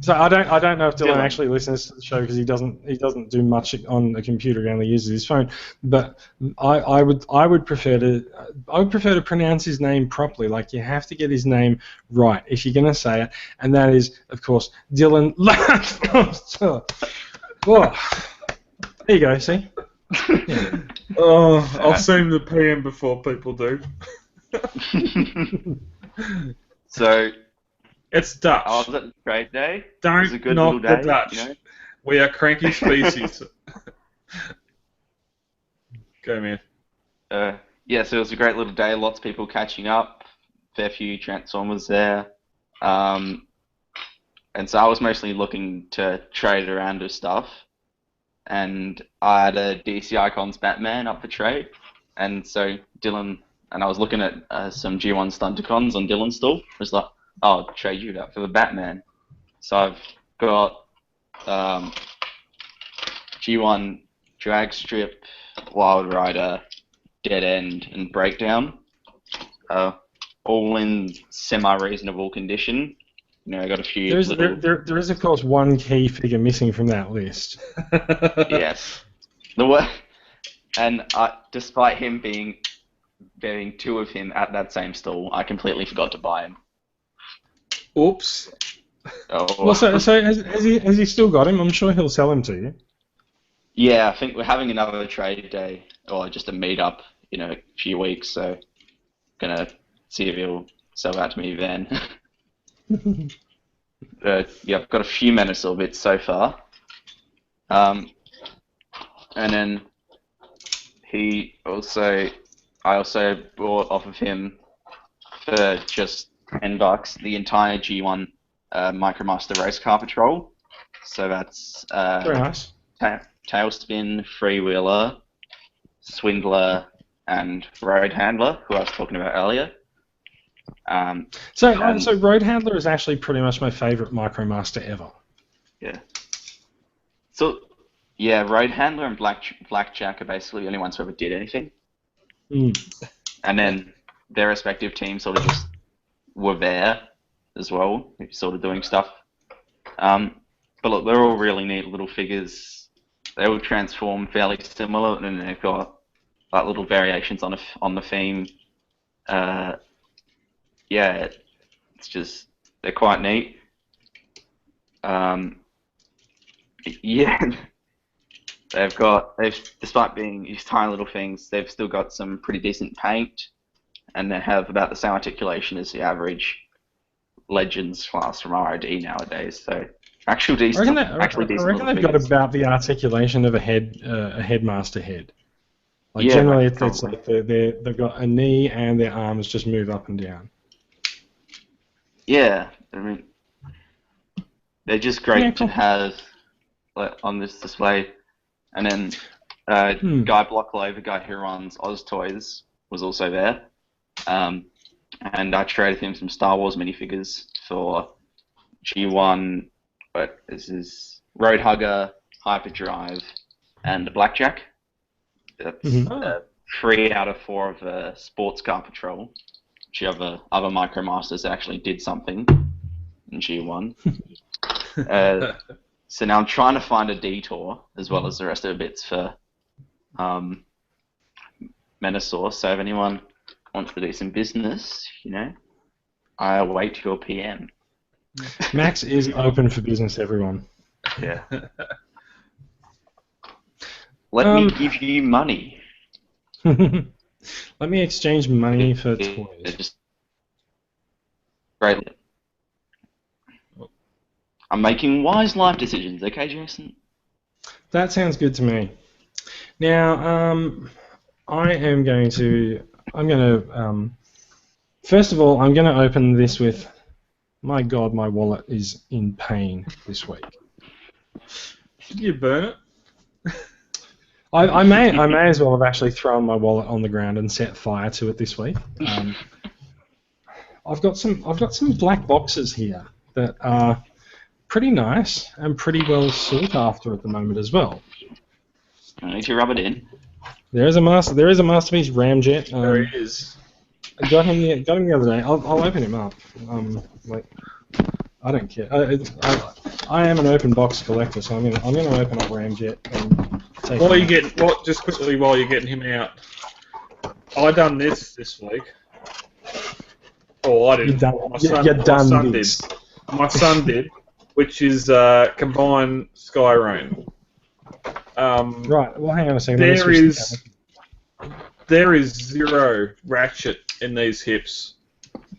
So I don't know if Dylan Dylan. actually listens to the show because he doesn't do much on the computer. He only uses his phone. But I would prefer to pronounce his name properly. Like, you have to get his name right if you're gonna say it, and that is, of course, Dylan. Oh. There you go. See. Yeah. Oh, I'll assume the PM before people do. So. It's Dutch. Oh, was it a great day? It Don't was a good knock little the day, Dutch. you know? We are cranky species. Go, man. Yeah, so it was a great little day. Lots of people catching up. Fair few Transformers there. And so I was mostly looking to trade around with stuff. And I had a DC Icons Batman up for trade. And so Dylan, and I was looking at some G1 Stunticons on Dylan's stall. I was like, I'll trade you that for the Batman. So I've got G1 Drag Strip, Wild Rider, Dead End, and Breakdown. All in semi-reasonable condition. You know, I got a few. There is, of course, one key figure missing from that list. Yes. And despite him being two of him at that same stall, I completely forgot to buy him. Oops. Oh. Well, so has he still got him? I'm sure he'll sell him to you. Yeah, I think we're having another trade day, or just a meetup in a few weeks, so gonna see if he'll sell that to me then. Yeah, I've got a few Menacor bits so far. And then I also bought off of him for just $10 the entire G1 Micromaster Race Car Patrol. So that's Very nice. Tailspin, Freewheeler, Swindler, and Road Handler, who I was talking about earlier. So Road Handler is actually pretty much my favourite Micromaster ever. Yeah. So, yeah, Road Handler and Blackjack are basically the only ones who ever did anything. And then their respective teams sort of just were there as well, sort of doing stuff. But look, they're all really neat little figures. They all transform fairly similar, and they've got like little variations on the theme. Yeah, it's just, they're quite neat. Yeah, despite being these tiny little things, they've still got some pretty decent paint, and they have about the same articulation as the average Legends class from ROD nowadays. So actually decent. I reckon they've got about the articulation of a headmaster head. Like, yeah, generally, it's like they've got a knee and their arms just move up and down. Yeah, I mean, they're just great to have on this display. And then Guy Blocklover, the guy who runs Oz Toys, was also there. And I traded him some Star Wars minifigures for G1, this is Roadhugger, Hyperdrive, and Blackjack. That's 3 out of 4 of the Sports Car Patrol, which other Micromasters actually did something in G1. So now I'm trying to find a Detour, as well as the rest of the bits for Menacor. So if anyone wants to do some business, you know, I await your PM. Max is open for business, everyone. Yeah. Let me give you money. Let me exchange money for toys. Just great. I'm making wise life decisions, okay, Jason? That sounds good to me. Now, I'm going to first of all, I'm going to open this with, my God, my wallet is in pain this week. Did you burn it? I may as well have actually thrown my wallet on the ground and set fire to it this week. I've got some black boxes here that are pretty nice and pretty well sought after at the moment as well. I need to rub it in. There is a masterpiece ramjet. There he is. I got him the other day. I'll open him up. Like, I don't care. I am an open box collector, so I'm gonna open up ramjet and take. Just quickly while you're getting him out, I done this week. Oh, I didn't. My son did, which is combine Skyrain. Right. Well, hang on a second. There is 0 ratchet in these hips.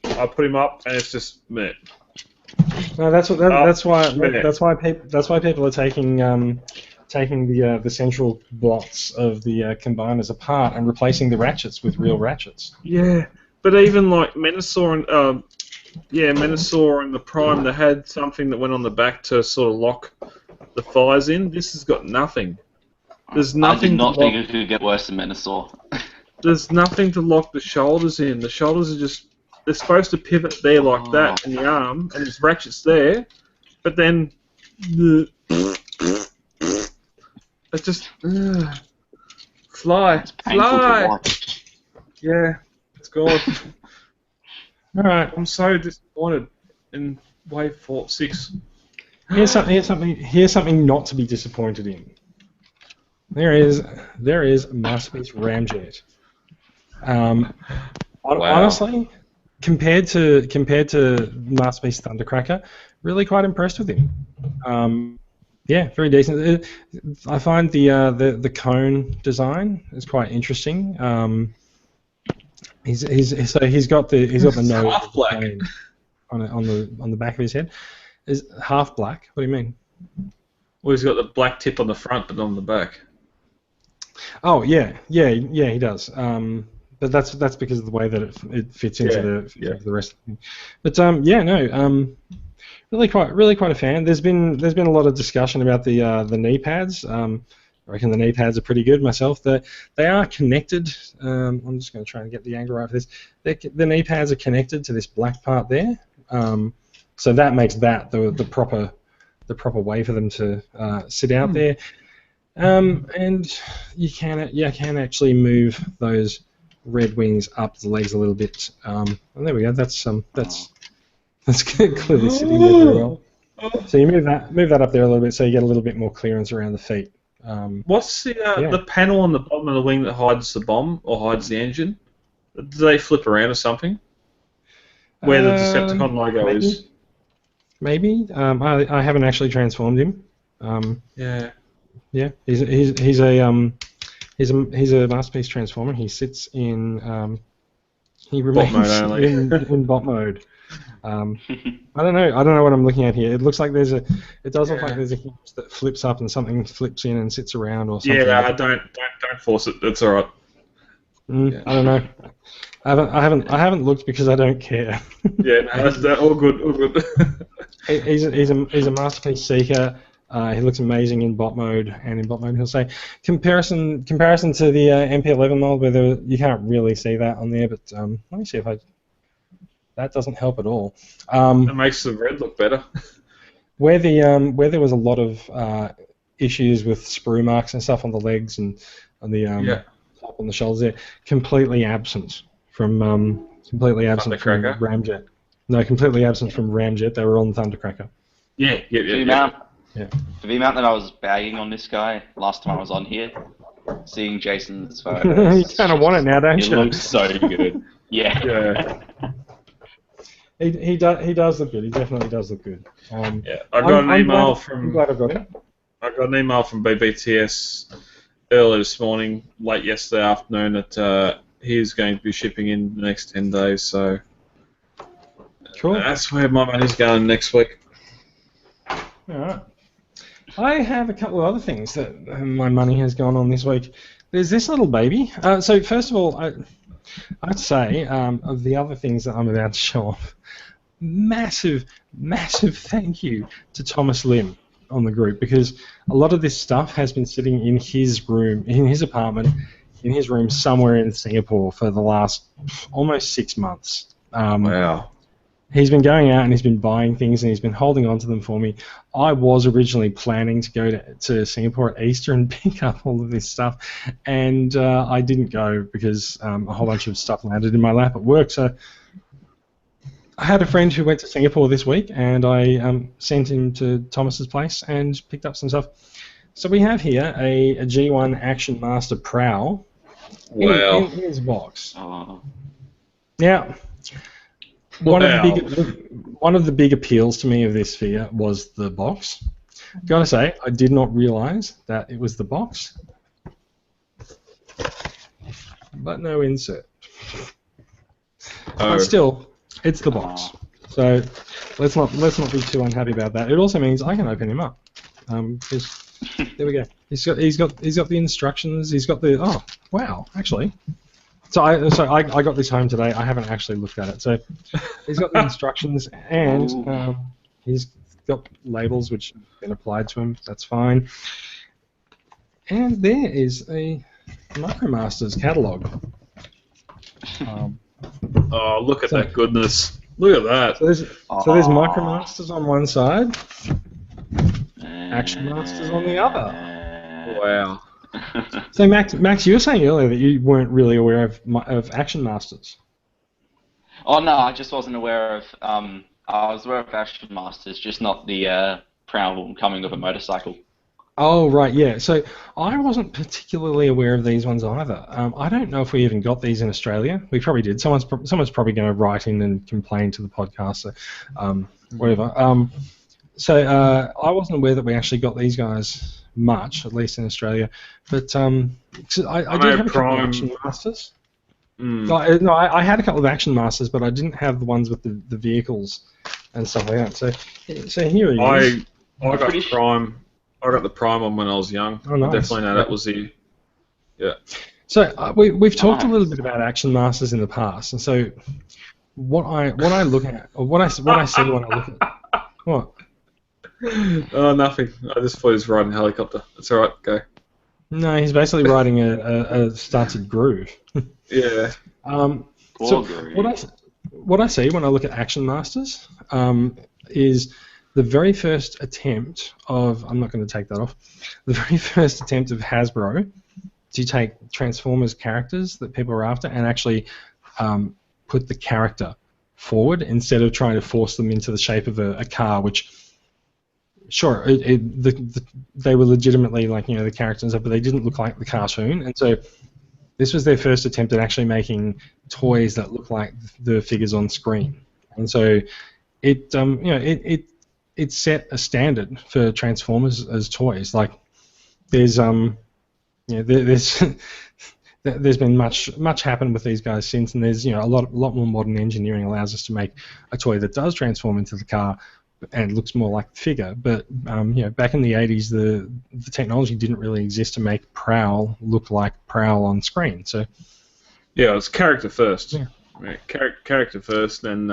I put him up, and it's just meh. No, that's why people are taking the central blocks of the combiners apart and replacing the ratchets with real ratchets. Yeah, but even like Menasor and the Prime, they had something that went on the back to sort of lock the thighs in. This has got nothing. There's nothing. I did not think it could get worse than Menasor. There's nothing to lock the shoulders in. The shoulders are just. They're supposed to pivot there like that in the arm, and there's ratchets there, but then it's just fly. Yeah, it's gone. All right, I'm so disappointed in Wave 6. Here's something not to be disappointed in. There is masterpiece ramjet. Honestly. Compared to Masterpiece Thundercracker, really quite impressed with him. Yeah, very decent. I find the cone design is quite interesting. He's got the nose half black on the back of his head. Is half black? What do you mean? Well, he's got the black tip on the front, but not on the back. Oh yeah, he does. But that's because of the way that it fits into the rest of the thing. But really quite a fan. There's been a lot of discussion about the knee pads. I reckon the knee pads are pretty good myself. They are connected. I'm just going to try and get the angle right for this. The knee pads are connected to this black part there. So that makes that the proper way for them to sit out there. And you can actually move those red wings up the legs a little bit. And there we go. That's clearly sitting there very well. So you move that up there a little bit, so you get a little bit more clearance around the feet. What's the panel on the bottom of the wing that hides the bomb or hides the engine? Do they flip around or something? Where the Decepticon logo is? Maybe. I haven't actually transformed him. Yeah. He's a masterpiece transformer. He sits in. He remains in bot mode. I don't know what I'm looking at here. It looks like there's a. It does look like there's a hinge that flips up and something flips in and sits around or something. Yeah, don't force it. It's all right. I don't know. I haven't looked because I don't care. Yeah, no, that's all good. He's a masterpiece seeker. He looks amazing in bot mode, and in bot mode he'll say comparison to the MP11 mold, where you can't really see that on there. But let me see if that doesn't help at all. It makes the red look better. Where there was a lot of issues with sprue marks and stuff on the legs and on the top on the shoulders there, completely absent from Ramjet. No, completely absent from Ramjet. They were on Thundercracker. Yeah. For the amount that I was bagging on this guy last time I was on here, seeing Jason's photos, you kind of want it now, don't you? It looks so good. Yeah. He does look good. He definitely does look good. I got an email from. I'm glad I got it. I got an email from BBTS early this morning, late yesterday afternoon, that he's going to be shipping in the next 10 days. So cool. That's where my money's going next week. All right. I have a couple of other things that my money has gone on this week. There's this little baby. So first of all, I'd say of the other things that I'm about to show off, massive thank you to Thomas Lim on the group, because a lot of this stuff has been sitting in his room, in his apartment, in his room somewhere in Singapore for the last almost 6 months. Wow. he's been going out and he's been buying things and he's been holding on to them for me. I was originally planning to go to Singapore at Easter and pick up all of this stuff, and I didn't go because a whole bunch of stuff landed in my lap at work. So I had a friend who went to Singapore this week, and I sent him to Thomas's place and picked up some stuff. So we have here a G1 Action Master Prowl in his box. Oh. Now, one of the big appeals to me of this figure was the box. Gotta say, I did not realise that it was the box, but no insert. But still, it's the box. So let's not be too unhappy about that. It also means I can open him up. There we go. He's got the instructions. He's got the wow, actually. So I got this home today. I haven't actually looked at it. So he's got the instructions and he's got labels which have been applied to him. That's fine. And there is a MicroMasters catalog. Oh, look at that goodness! Look at that. So there's MicroMasters on one side, Action Masters on the other. Wow. So Max, you were saying earlier that you weren't really aware of Action Masters. Oh no, I just wasn't aware of. I was aware of Action Masters, just not the Prowl coming with a motorcycle. Oh right, yeah. So I wasn't particularly aware of these ones either. I don't know if we even got these in Australia. We probably did. Someone's probably going to write in and complain to the podcast. So, whatever. So I wasn't aware that we actually got these guys much, at least in Australia. But I did have a couple of Action Masters. No, I had a couple of Action Masters, but I didn't have the ones with the vehicles and stuff like that. So here he is. I got Prime. I got the Prime one when I was young. Oh, nice. I definitely know that was the. Yeah. So we've talked a little bit about Action Masters in the past, and so what I look at, or what I see when I look at what. Oh, nothing. I just thought he was riding a helicopter. It's alright, go. No, he's basically riding a started groove. Yeah. So what I see when I look at Action Masters is the very first attempt of, I'm not going to take that off, the very first attempt of Hasbro to take Transformers characters that people are after and actually put the character forward instead of trying to force them into the shape of a car, which, sure, they were legitimately like, the characters, but they didn't look like the cartoon, and so this was their first attempt at actually making toys that look like the figures on screen, and so it set a standard for Transformers as toys. Like there's there's been much happened with these guys since, and there's a lot more modern engineering allows us to make a toy that does transform into the car and looks more like the figure. But back in the 80s, the technology didn't really exist to make Prowl look like Prowl on screen. So yeah, it was character first. Yeah. Right, character first, then.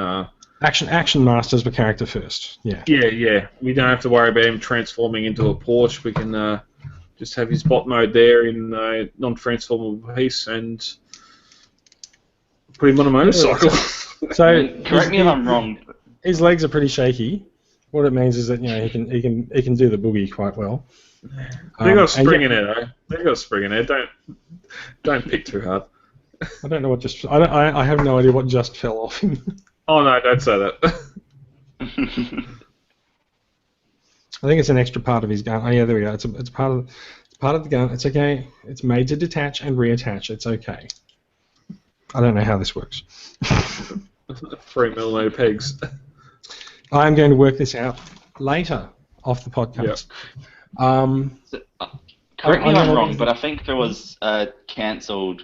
Action Masters were character first. Yeah. Yeah. We don't have to worry about him transforming into a Porsche. We can just have his bot mode there in a non-transformable piece and put him on a motorcycle. So correct me if I'm wrong. His legs are pretty shaky. What it means is that he can do the boogie quite well. They got a spring in it, though. They got a spring in it. Don't pick too hard. I don't know what just. I have no idea what just fell off him. Oh no! Don't say that. I think it's an extra part of his gun. Oh yeah, there we go. It's part of the gun. It's okay. It's made to detach and reattach. It's okay. I don't know how this works. 3mm pegs. I'm going to work this out later off the podcast. Yep. Correct me if I'm wrong, but I think there was a cancelled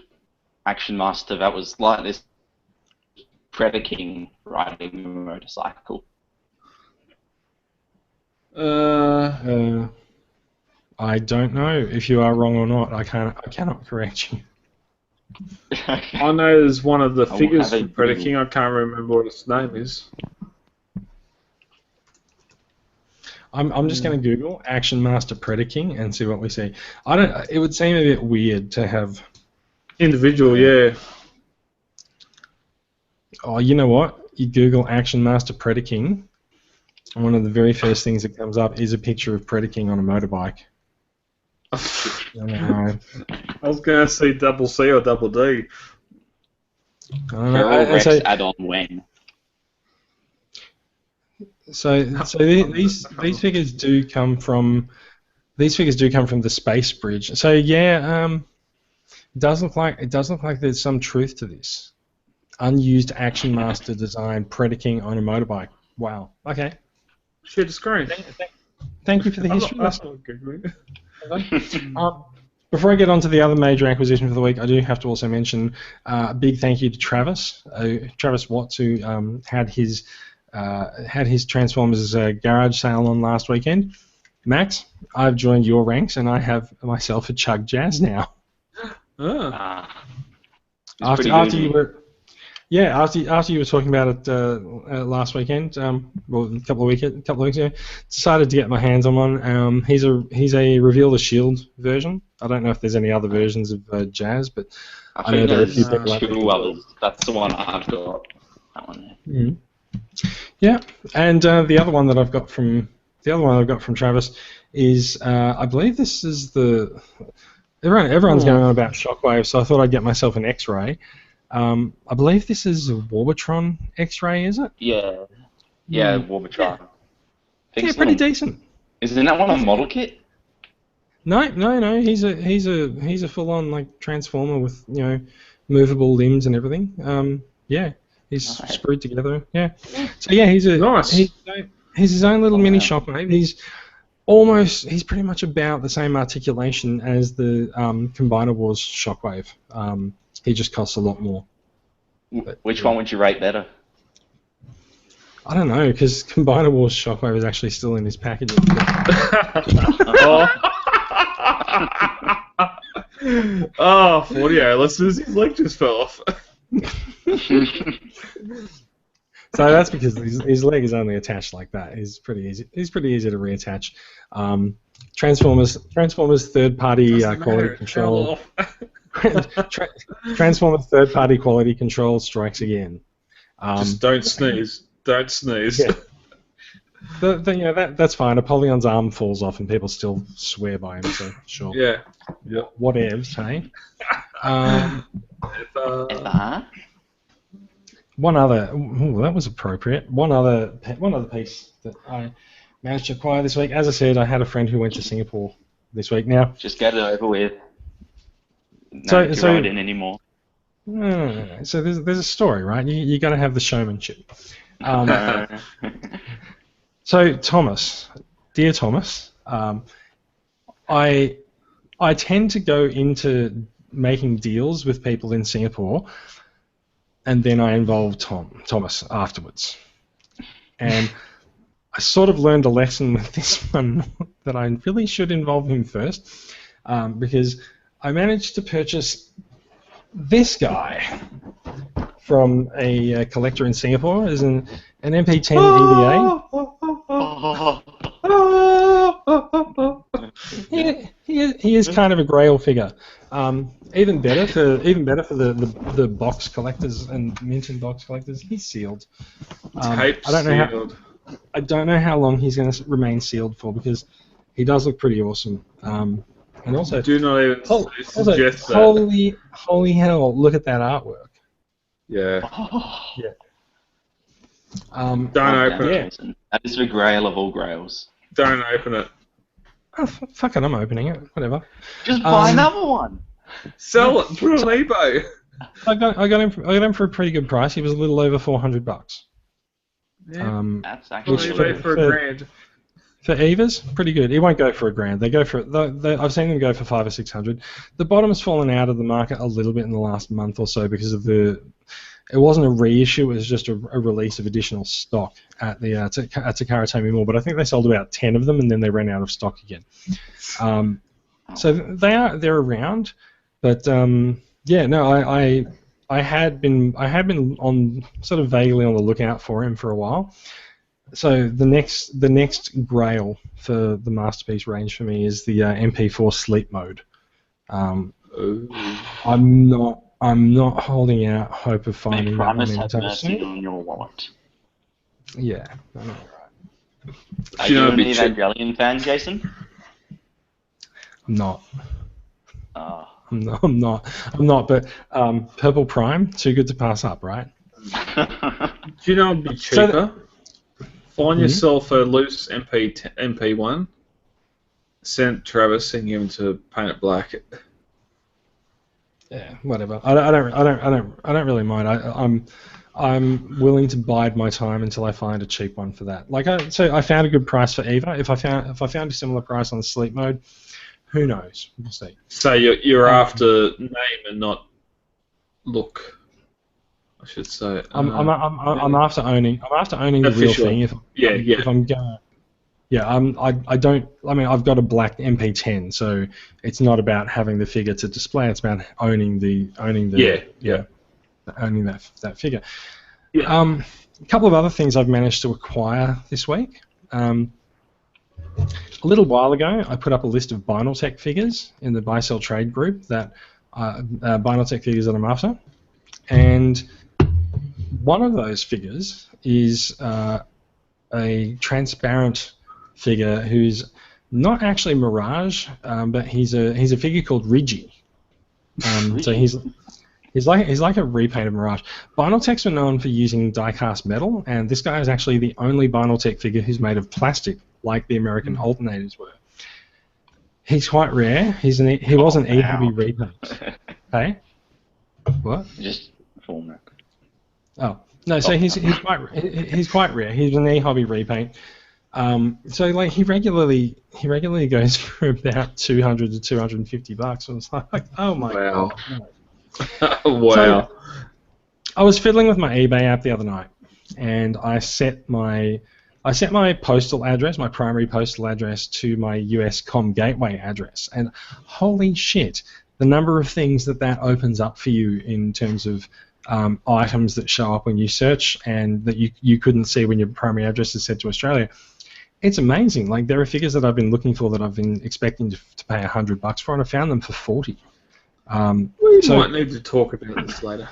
Action Master that was like this Predator King riding a motorcycle. I don't know if you are wrong or not. I cannot correct you. I know there's one of the figures from Predator King. I can't remember what its name is. I'm just going to Google Action Master Predator King and see what we see. It would seem a bit weird to have individual, yeah. Oh, you know what? you Google Action Master Predaking, and one of the very first things that comes up is a picture of Predaking on a motorbike. I was going to say double C or double D. Feral Rex add-on when? So these figures do come from the Space Bridge. So yeah, it does look like there's some truth to this. Unused Action Master design Predaking on a motorbike. Wow. Okay. Share the screen. Thank you for the history lesson. Before I get on to the other major acquisition for the week, I do have to also mention a big thank you to Travis Watts, who had his Transformers garage sale on last weekend. Max, I've joined your ranks and I have myself a Chug Jazz now. After you were talking about it last weekend, well, a couple of weeks ago, decided to get my hands on one. He's a Reveal the Shield version. I don't know if there's any other versions of Jazz, but I know there are a few people. Two others. That's the one I've got. That one. Mm-hmm. Yeah, and the other one I've got from Travis is I believe this is the everyone's going on about Shockwave, so I thought I'd get myself an X-ray. I believe this is a Warbotron X-ray, is it? Yeah, Warbotron. Yeah, pretty decent. Isn't that one a model kit? No. He's a full-on like Transformer with movable limbs and everything. Yeah, he's screwed together. Yeah. So yeah, he's his own little mini Shockwave. He's pretty much about the same articulation as the Combiner Wars Shockwave. He just costs a lot more. Which one would you rate better? I don't know, because Combiner Wars Shockwave is actually still in his packaging. Oh, 40 listeners, his leg just fell off. So that's because his leg is only attached like that. He's pretty easy to reattach. Transformers third-party quality control. Transformers third-party quality control strikes again. Just don't sneeze. Don't sneeze. Yeah. That's fine. Apollyon's arm falls off and people still swear by him, so sure. Yeah. Whatevs, hey? One other... Ooh, that was appropriate. One other piece that I managed to acquire this week. As I said, I had a friend who went to Singapore this week. Now, just get it over with. No, so ride in anymore. No. So there's a story, right? You got to have the showmanship. So Thomas, dear Thomas, I tend to go into making deals with people in Singapore, and then I involve Thomas afterwards. And I sort of learned a lesson with this one that I really should involve him first, because I managed to purchase this guy from a collector in Singapore as an MP10 EVA. He is kind of a grail figure. Even better for the box collectors and mint box collectors. He's sealed. I don't know how long he's going to remain sealed for, because he does look pretty awesome. And also, do not even suggest that. Holy hell! Look at that artwork. Yeah. Yeah. Don't open it. That is the grail of all grails. Don't open it. Oh, fuck it, I'm opening it. Whatever. Just buy another one. Sell it. Put it on eBay. I got him for a pretty good price. He was a little over $400. Yeah. That's actually for $1,000. For Evas, pretty good. He won't go for $1,000. They go for I've seen them go for $500 or $600. The bottom's fallen out of the market a little bit in the last month or so because of it wasn't a reissue. It was just a release of additional stock at the at Takara Tommy Mall. But I think they sold about 10 of them and then they ran out of stock again. So they're around, but yeah, no, I had been on sort of vaguely on the lookout for him for a while. So the next grail for the Masterpiece range for me is the MP4 Sleep Mode. I'm not I'm not holding out hope of May finding that one Primus have anytime mercy soon. on your wallet. Yeah, I know, right? Are Do you know you an it'd be cheap? Evangelion fan, Jason? I'm not. Uh, I'm not. But Purple Prime, too good to pass up, right? Do you know it'd be So cheaper? Find yourself a loose MP1. Send Travis and give him to paint it black. Yeah, whatever. I don't really mind. I'm willing to bide my time until I find a cheap one for that. So I found a good price for Eva. If I found a similar price on sleep mode, who knows? We'll see. So you're after name and not look, I should say. I'm after owning. I'm after owning the real Official. thing. If I'm gonna. Yeah, I don't. I mean, I've got a black MP10, so it's not about having the figure to display. It's about owning that figure. Yeah. A couple of other things I've managed to acquire this week. A little while ago, I put up a list of Binaltech figures in the Buy Sell Trade group that Binaltech figures that I'm after, and one of those figures is a transparent figure who's not actually Mirage, but he's a figure called Rigi. So he's like a repainted Mirage. Binaltechs were known for using die-cast metal, and this guy is actually the only Binaltech figure who's made of plastic, like the American alternators were. He's quite rare. He was an E-hobby repaint. Hey? What? just format. Oh no, so he's quite rare. He's an e-hobby repaint. So like he regularly goes for about $200 to $250. I was like, oh my Wow. god. No. Wow. So, I was fiddling with my eBay app the other night, and I set my postal address, my primary postal address, to my US Com Gateway address, and holy shit, the number of things that opens up for you in terms of items that show up when you search and that you couldn't see when your primary address is set to Australia. It's amazing. Like, there are figures that I've been looking for that I've been expecting to pay $100 for, and I found them for $40. We might need to talk about this later.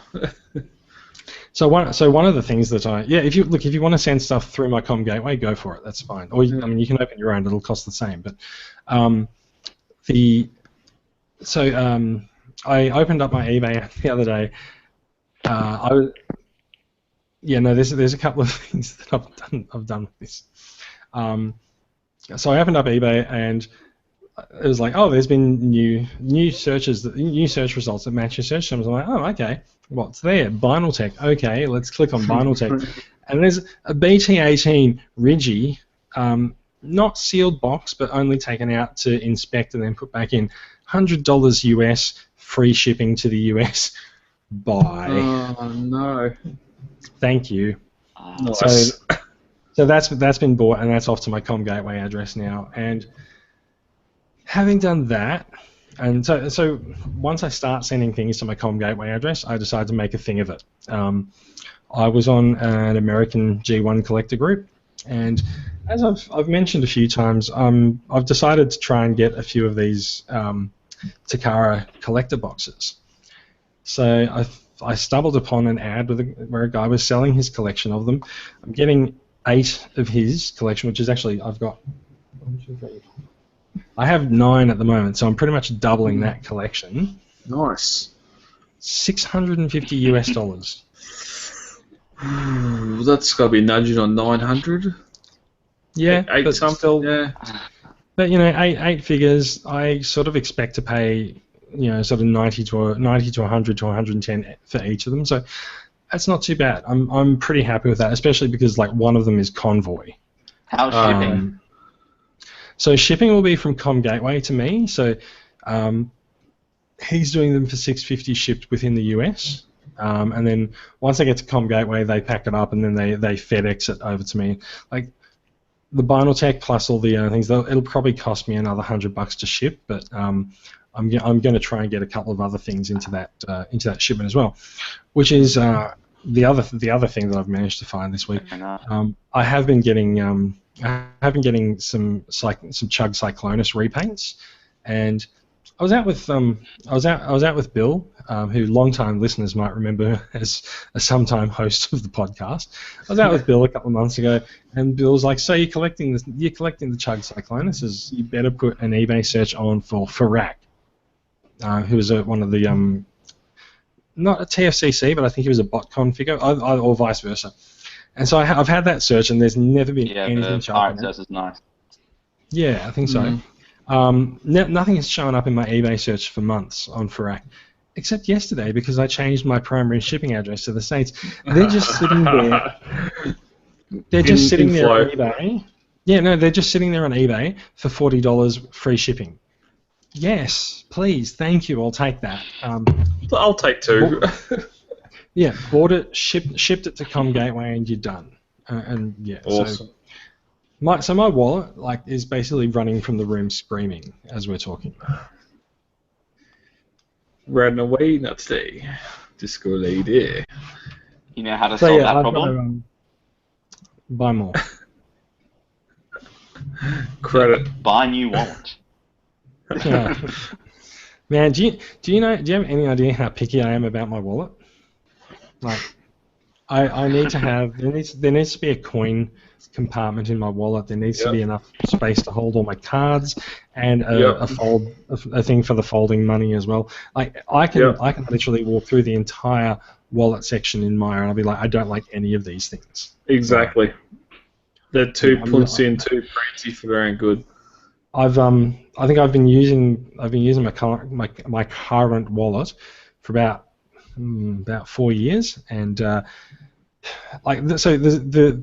So one of the things that if you want to send stuff through my Com Gateway, go for it. That's fine. Or I mean, you can open your own. It'll cost the same. But I opened up my eBay app the other day. There's a couple of things that I've done with this. So I opened up eBay, and it was like, oh, there's been new search results that match your search terms. I'm like, oh, okay, what's there? Binaltech. Okay, let's click on Binaltech, and there's a BT18 Rigi, not sealed box, but only taken out to inspect and then put back in. $100 US, free shipping to the US. Bye. Oh no. Thank you. Nice. So that's been bought, and that's off to my Com Gateway address now. And having done that, and so once I start sending things to my Com Gateway address, I decide to make a thing of it. I was on an American G1 collector group, and as I've mentioned a few times, I've decided to try and get a few of these Takara collector boxes. So I stumbled upon an ad where a guy was selling his collection of them. I'm getting 8 of his collection, which is actually I have 9 at the moment, so I'm pretty much doubling that collection. Nice. $650 US. That's got to be nudging on 900. Yeah, Eight but something. still, Yeah. but eight figures. I sort of expect to pay, sort of 90 to 100 to 110 for each of them. So that's not too bad. I'm pretty happy with that, especially because like one of them is Convoy. How's shipping? So shipping will be from Com Gateway to me. So he's doing them for $650 shipped within the US. And then once I get to Com Gateway, they pack it up and then they FedEx it over to me. Like the Binaltech plus all the other things, it'll probably cost me another $100 to ship, but I'm going to try and get a couple of other things into that shipment as well, which is the other thing that I've managed to find this week. I have been getting some Chug Cyclonus repaints, and I was out with Bill, who long-time listeners might remember as a sometime host of the podcast. I was out with Bill a couple of months ago, and Bill was like, "So you're collecting the Chug Cyclone? This is, you better put an eBay search on for Farak, who was one of the not a TFCC, but I think he was a BotCon figure, or vice versa." And so I've had that search, and there's never been anything showing up. Is nice. Yeah, I think so. Nothing has shown up in my eBay search for months on Farak, except yesterday because I changed my primary shipping address to the States. They're just sitting there. They're just sitting there on eBay. Yeah, no, they're just sitting there on eBay for $40 free shipping. Yes, please, thank you. I'll take that. I'll take two. Yeah, bought it, shipped it to Com Gateway, and you're done. And yeah, awesome. So my wallet is basically running from the room screaming as we're talking. Ran away, not stay. Disco lady. You know how to solve that problem? Buy more. Credit. Buy new wallet. Yeah. Man, do you have any idea how picky I am about my wallet? I need to have there needs to be a coin compartment in my wallet. There needs to be enough space to hold all my cards and a thing for the folding money as well. I can literally walk through the entire wallet section in Maya and I'll be like, I don't like any of these things. Exactly. They're too punsy and too fancy for their own good. I think I've been using my current wallet for about 4 years, and so the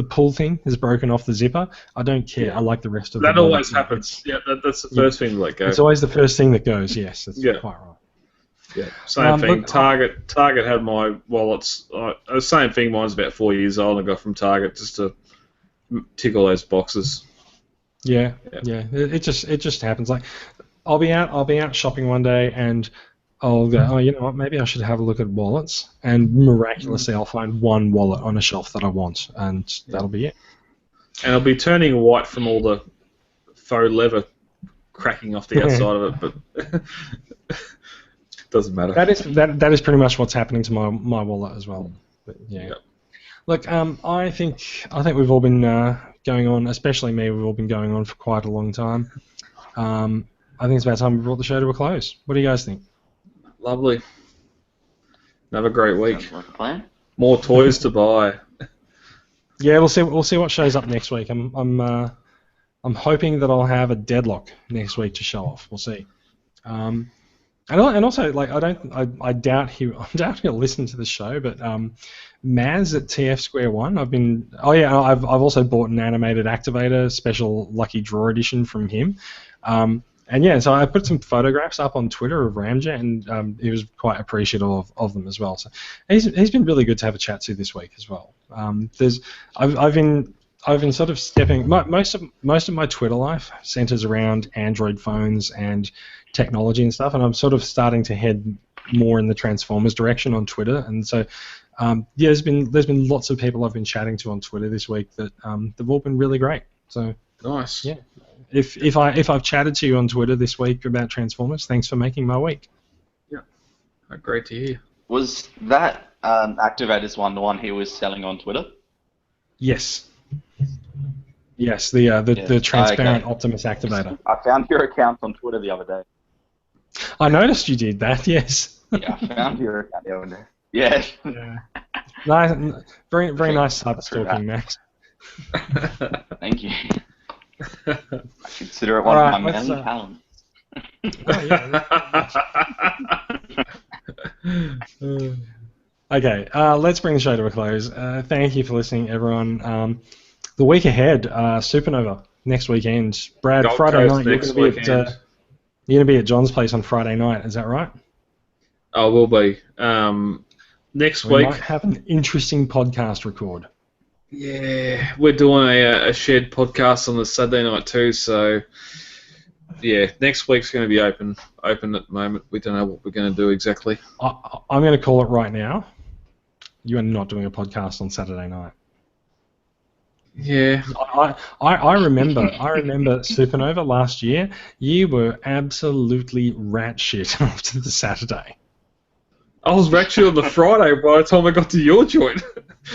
pull thing is broken off the zipper. I don't care. Yeah. I like the rest of that. That always happens. That's the first thing to let go. It's always the first thing that goes. Yes, that's quite right. Yeah, same thing. Target had my wallets. Same thing. Mine's about 4 years old. I got from Target just to tick all those boxes. Yeah. It just happens. Like I'll be out shopping one day and I'll go, oh, you know what? Maybe I should have a look at wallets, and miraculously I'll find one wallet on a shelf that I want, and that'll be it. And it'll be turning white from all the faux leather cracking off the outside of it, but doesn't matter. That is pretty much what's happening to my wallet as well. But yeah. Yep. Look, I think we've all been going on, especially me. We've all been going on for quite a long time. I think it's about time we brought the show to a close. What do you guys think? Lovely. Another great week. Sounds like a plan. More toys to buy. Yeah, we'll see what shows up next week. I'm hoping that I'll have a Deadlock next week to show off. We'll see. And also, I doubt he'll listen to the show, but Maz at TF Square One, I've also bought an animated activator special lucky draw edition from him. And yeah, so I put some photographs up on Twitter of Ramja, and he was quite appreciative of them as well. So he's been really good to have a chat to this week as well. I've been sort of stepping. Most of my Twitter life centers around Android phones and technology and stuff, and I'm sort of starting to head more in the Transformers direction on Twitter. And so there's been lots of people I've been chatting to on Twitter this week that they've all been really great. So nice. Yeah. If I've chatted to you on Twitter this week about Transformers, thanks for making my week. Yeah, great to hear. Was that Activators one the one he was selling on Twitter? Yes. Yes, the transparent Optimus activator. I found your account on Twitter the other day. I noticed you did that. Yes. Yeah, I found your account the other day. Yes. Yeah. Nice, very nice cyber stalking, Max. Thank you. I consider it one of my many talents. Okay, let's bring the show to a close. Thank you for listening, everyone. The week ahead, Supernova next weekend. Brad, Gold Friday Coast night, you're going to be at John's place on Friday night. Is that right? I will be. Next week. We might have an interesting podcast record. Yeah, we're doing a shared podcast on the Saturday night too, so yeah, next week's going to be open at the moment. We don't know what we're going to do exactly. I'm going to call it right now. You are not doing a podcast on Saturday night. Yeah. I remember Supernova last year. You were absolutely rat shit after the Saturday. I was actually on the Friday by the time I got to your joint.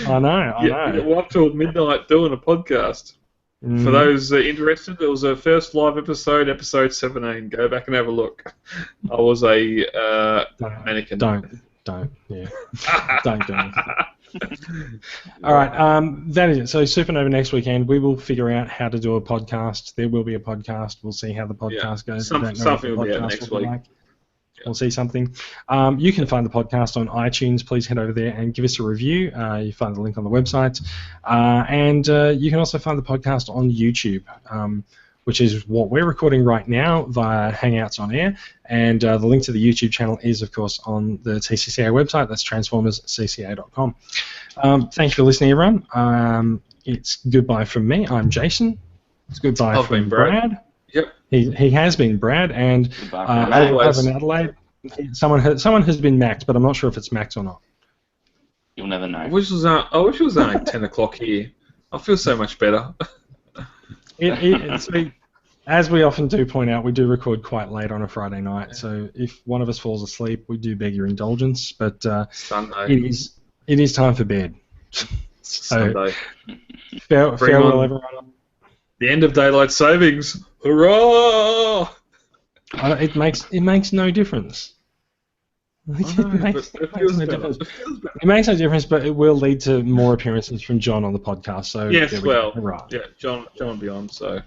I know. Yeah, we're up till midnight doing a podcast. For those interested, it was a first live episode, episode 17. Go back and have a look. I was a mannequin. Don't. Yeah. Don't do it. All right, that is it. So Supernova next weekend, we will figure out how to do a podcast. There will be a podcast. We'll see how the podcast goes. Something will be out next week. We'll see something. You can find the podcast on iTunes. Please head over there and give us a review. You find the link on the website. And you can also find the podcast on YouTube, which is what we're recording right now via Hangouts on Air. And the link to the YouTube channel is, of course, on the TCCA website. That's transformerscca.com. Thank you for listening, everyone. It's goodbye from me. I'm Jason. It's goodbye from Brad. Yep. He has been Brad, and over in Adelaide, someone has been maxed, but I'm not sure if it's maxed or not. You'll never know. I wish it was only 10 o'clock here. I feel so much better. As we often do point out, we do record quite late on a Friday night, so if one of us falls asleep, we do beg your indulgence, but Sunday. It is time for bed. Sunday. Farewell, everyone. The end of daylight savings. Hurrah! It makes no difference. It makes no difference, but it will lead to more appearances from John on the podcast. So yes, John will be on. So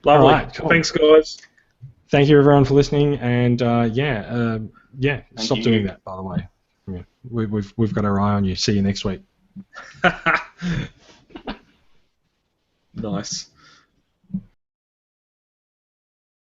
lovely. Right, cool. Thanks, guys. Thank you, everyone, for listening. And stop doing that. By the way, we've got our eye on you. See you next week. Nice.